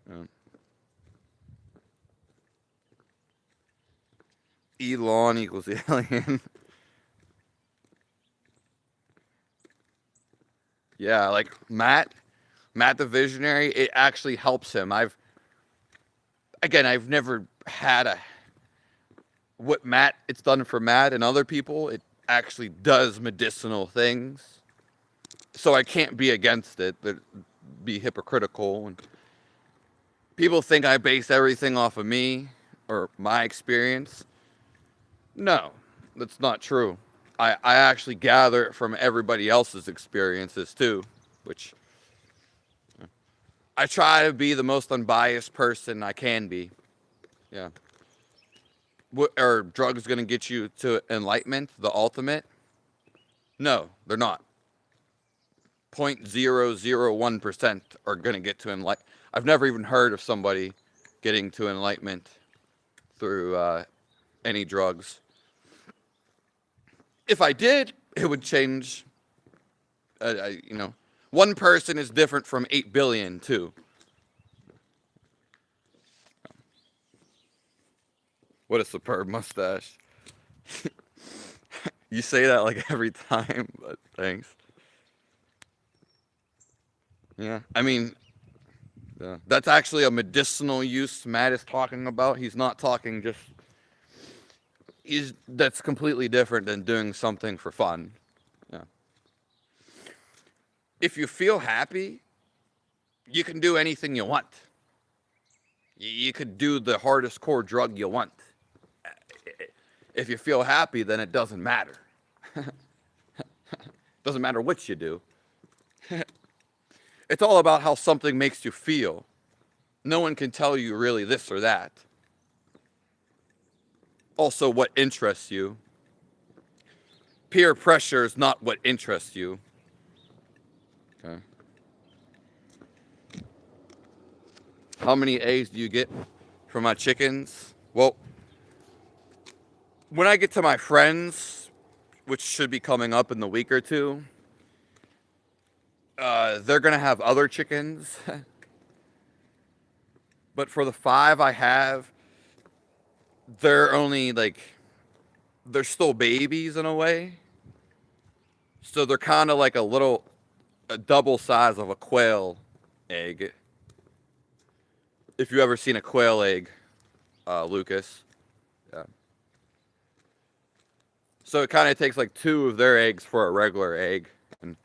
A: Yeah. Elon equals alien. Yeah, like Matt the Visionary, it actually helps him. I've never had what it's done for Matt and other people. It actually does medicinal things. So I can't be against it. That'd be hypocritical. And people think I base everything off of me or my experience. No, that's not true. I actually gather it from everybody else's experiences too, which I try to be the most unbiased person I can be. Yeah. Are drugs going to get you to enlightenment, the ultimate? No, they're not. 0.001% are going to get to enlightenment. I've never even heard of somebody getting to enlightenment through any drugs. If I did, it would change. One person is different from 8 billion, too. What a superb mustache. You say that like every time, but thanks. Yeah, I mean, that's actually a medicinal use Matt is talking about. He's not talking just... That's completely different than doing something for fun. Yeah. If you feel happy, you can do anything you want. You could do the hardest core drug you want. If you feel happy, then it doesn't matter. Doesn't matter what you do. It's all about how something makes you feel. No one can tell you really this or that. Also, what interests you. Peer pressure is not what interests you. Okay. How many eggs do you get from my chickens? Well, when I get to my friends, which should be coming up in the week or two, they're going to have other chickens. But for the 5 I have, they're only they're still babies in a way. So they're kind of like a double size of a quail egg. If you ever seen a quail egg, Lucas. Yeah. So it kind of takes like 2 of their eggs for a regular egg. And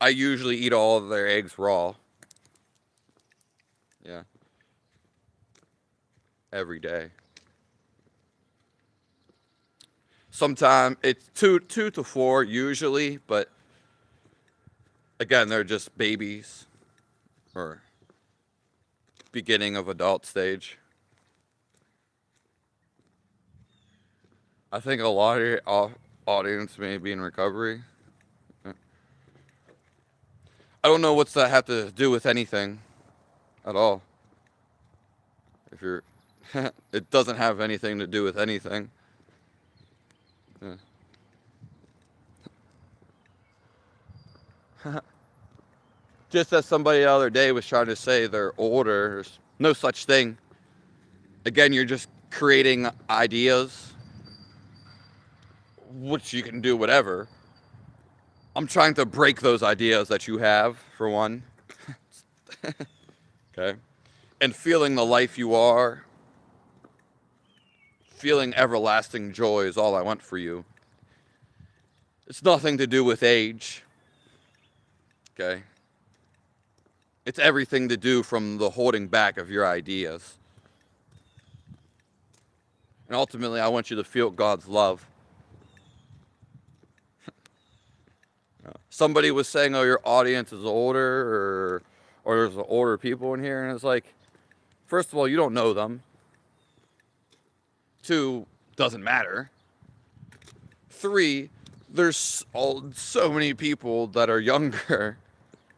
A: I usually eat all of their eggs raw. Yeah. Every day. Sometimes it's 2 to 4 usually, but again, they're just babies or beginning of adult stage. I think a lot of your audience may be in recovery. I don't know what's that have to do with anything at all. If you're, it doesn't have anything to do with anything. Just as somebody the other day was trying to say they're older, there's no such thing. Again, you're just creating ideas, which you can do whatever. I'm trying to break those ideas that you have, for one. Okay? And feeling the life you are, feeling everlasting joy is all I want for you. It's nothing to do with age. Okay? It's everything to do from the holding back of your ideas. And ultimately, I want you to feel God's love. Somebody was saying, oh, your audience is older, or there's older people in here. And it's like, first of all, you don't know them. Two, doesn't matter. Three, there's so many people that are younger.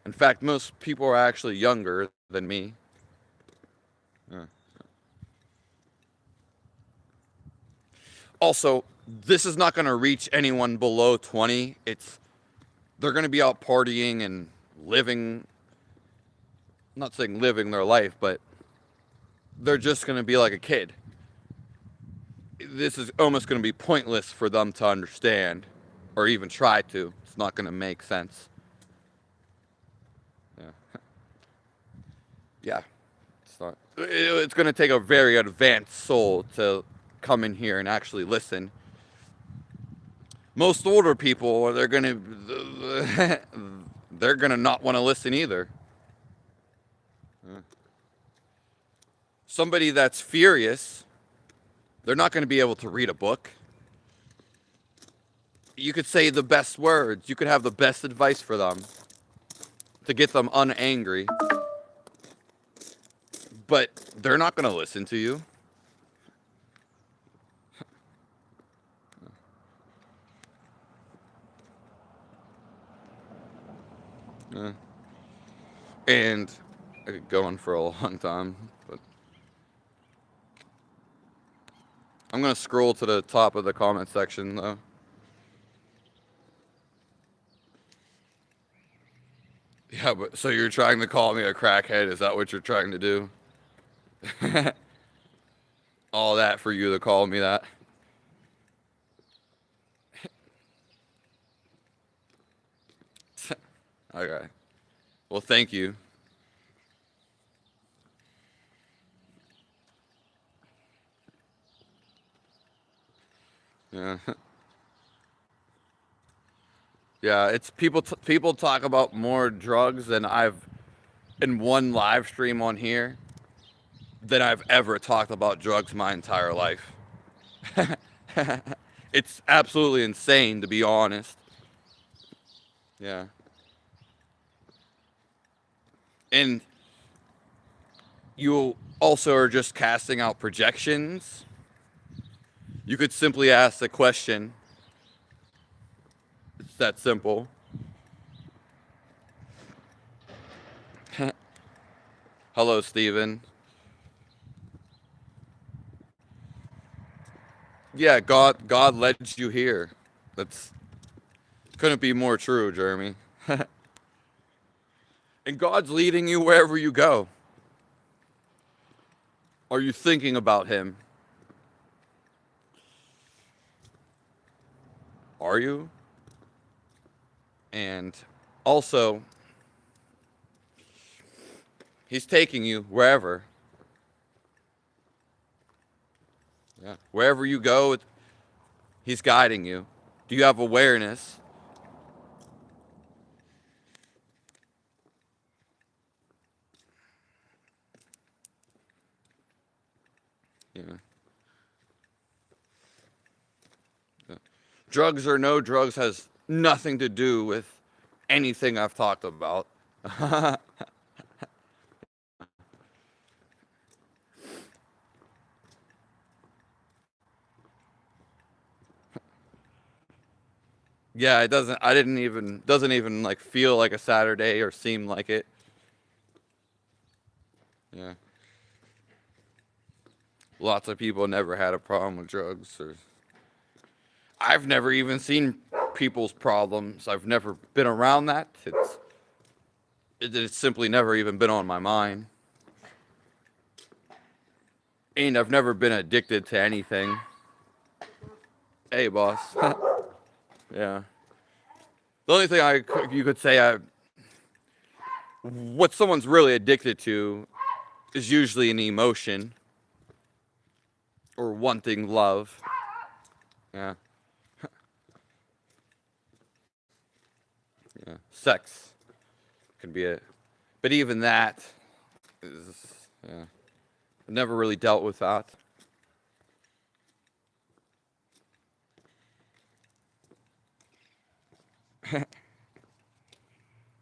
A: In fact, most people are actually younger than me. Also, this is not going to reach anyone below 20. They're going to be out partying and living, I'm not saying living their life, but they're just going to be like a kid. This is almost going to be pointless for them to understand or even try to. It's not going to make sense. Yeah. Yeah. It's going to take a very advanced soul to come in here and actually listen. Most older people, they're going to not want to listen either. Somebody that's furious, they're not going to be able to read a book. You could say the best words. You could have the best advice for them to get them unangry. But they're not going to listen to you. And I could go on for a long time, but I'm going to scroll to the top of the comment section, though. Yeah, but so you're trying to call me a crackhead? Is that what you're trying to do? All that for you to call me that? Okay. Well, thank you. Yeah. Yeah, it's people talk about more drugs than I've in one live stream on here than I've ever talked about drugs my entire life. It's absolutely insane, to be honest. Yeah. And you also are just casting out projections. You could simply ask the question. It's that simple. Hello, Steven. Yeah, God led you here. That's couldn't be more true, Jeremy. And God's leading you wherever you go. Are you thinking about him? Are you? And also, he's taking you wherever. Yeah. Wherever you go, he's guiding you. Do you have awareness? Yeah. Yeah. Drugs or no drugs has nothing to do with anything I've talked about. Yeah, it doesn't even like feel like a Saturday or seem like it. Yeah. Lots of people never had a problem with drugs, or I've never even seen people's problems. I've never been around that. It's simply never even been on my mind. And I've never been addicted to anything. Hey, boss. Yeah. The only thing you could say what someone's really addicted to is usually an emotion or wanting love. Yeah. Yeah. Sex could be it. But even that is, yeah. I've never really dealt with that.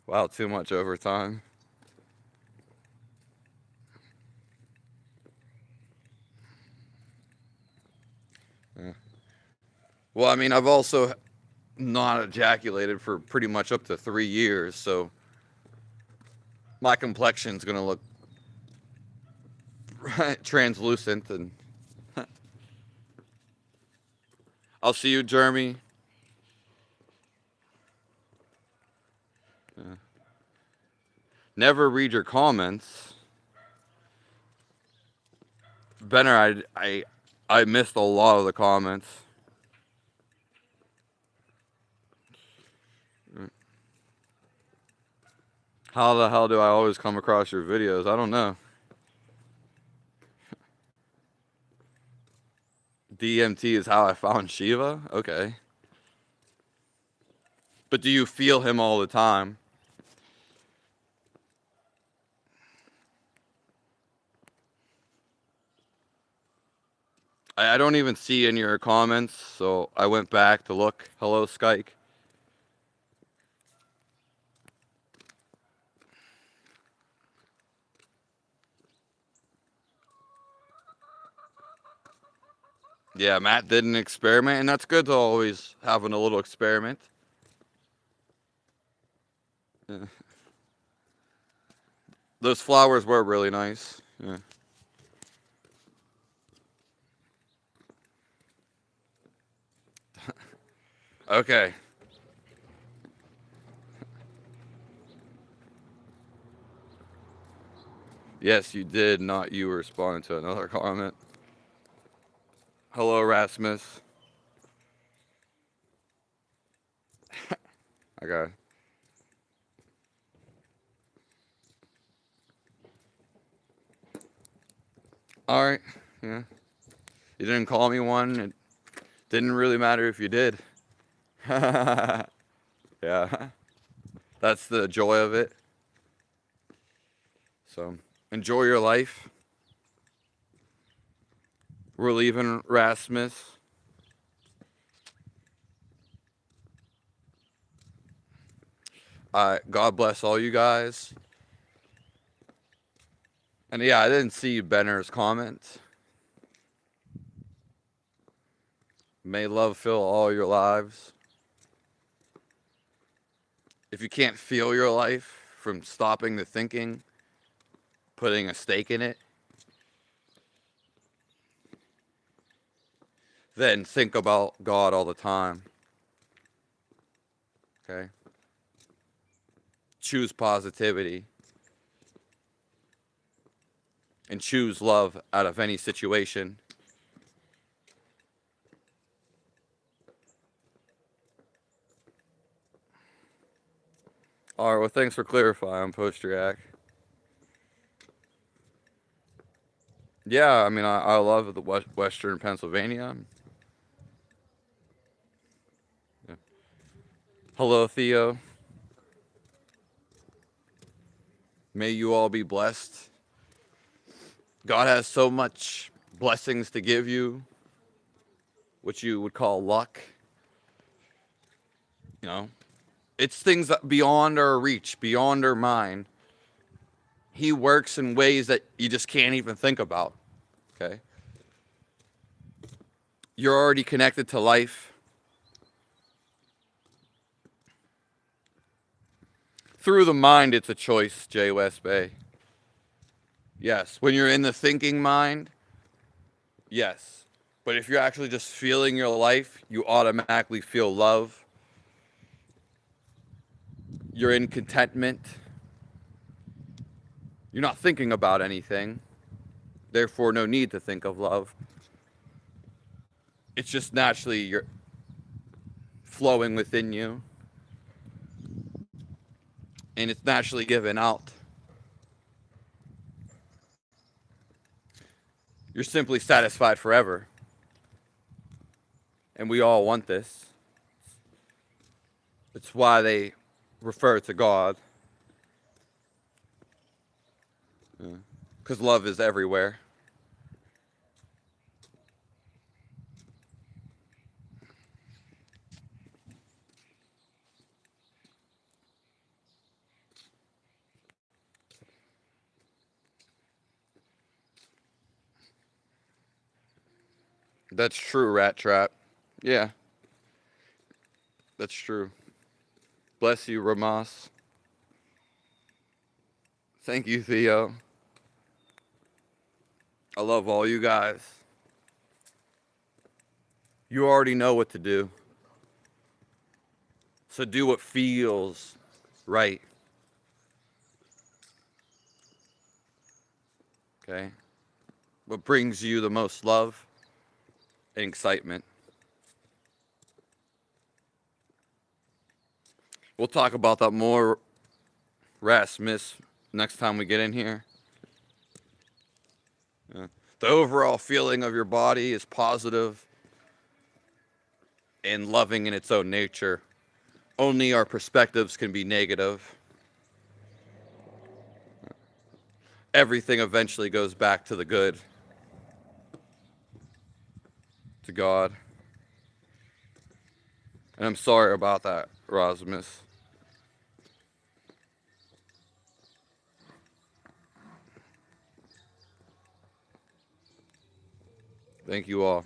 A: Wow, too much overtime. Yeah. Well, I mean, I've also not ejaculated for pretty much up to 3 years, so my complexion's gonna look translucent, and I'll see you, Jeremy. Yeah. Never read your comments. Benner, I missed a lot of the comments. How the hell do I always come across your videos? I don't know. DMT is how I found Shiva? Okay. But do you feel him all the time? I don't even see in your comments, so I went back to look. Hello, Skyke. Yeah, Matt did an experiment, and that's good to always having a little experiment. Yeah. Those flowers were really nice. Yeah. Okay. Yes, you did, not you responding to another comment. Hello, Rasmus. Okay. All right. Yeah. You didn't call me one. It didn't really matter if you did. Yeah. That's the joy of it. So enjoy your life. We're leaving, Rasmus. God bless all you guys. And yeah, I didn't see Benner's comment. May love fill all your lives. If you can't feel your life from stopping the thinking, putting a stake in it, then think about God all the time. Okay? Choose positivity. And choose love out of any situation. All right, well, thanks for clarifying, Post-React. Yeah, I mean, I love the Western Pennsylvania. Yeah. Hello, Theo. May you all be blessed. God has so much blessings to give you, which you would call luck. You know, it's things that beyond our reach, beyond our mind. He works in ways that you just can't even think about. Okay? You're already connected to life. Through the mind, it's a choice, Jay West Bay. Yes. When you're in the thinking mind, yes. But if you're actually just feeling your life, you automatically feel love. You're in contentment. You're not thinking about anything. Therefore, no need to think of love. It's just naturally you're flowing within you. And it's naturally given out. You're simply satisfied forever. And we all want this. It's why they refer to God. Because love is everywhere. That's true, Rat Trap. Yeah, that's true. Bless you, Ramas. Thank you, Theo. I love all you guys. You already know what to do. So do what feels right. Okay? What brings you the most love and excitement. We'll talk about that more, Rasmus, next time we get in here. The overall feeling of your body is positive and loving in its own nature. Only our perspectives can be negative. Everything eventually goes back to the good, to God. And I'm sorry about that, Rasmus. Thank you all.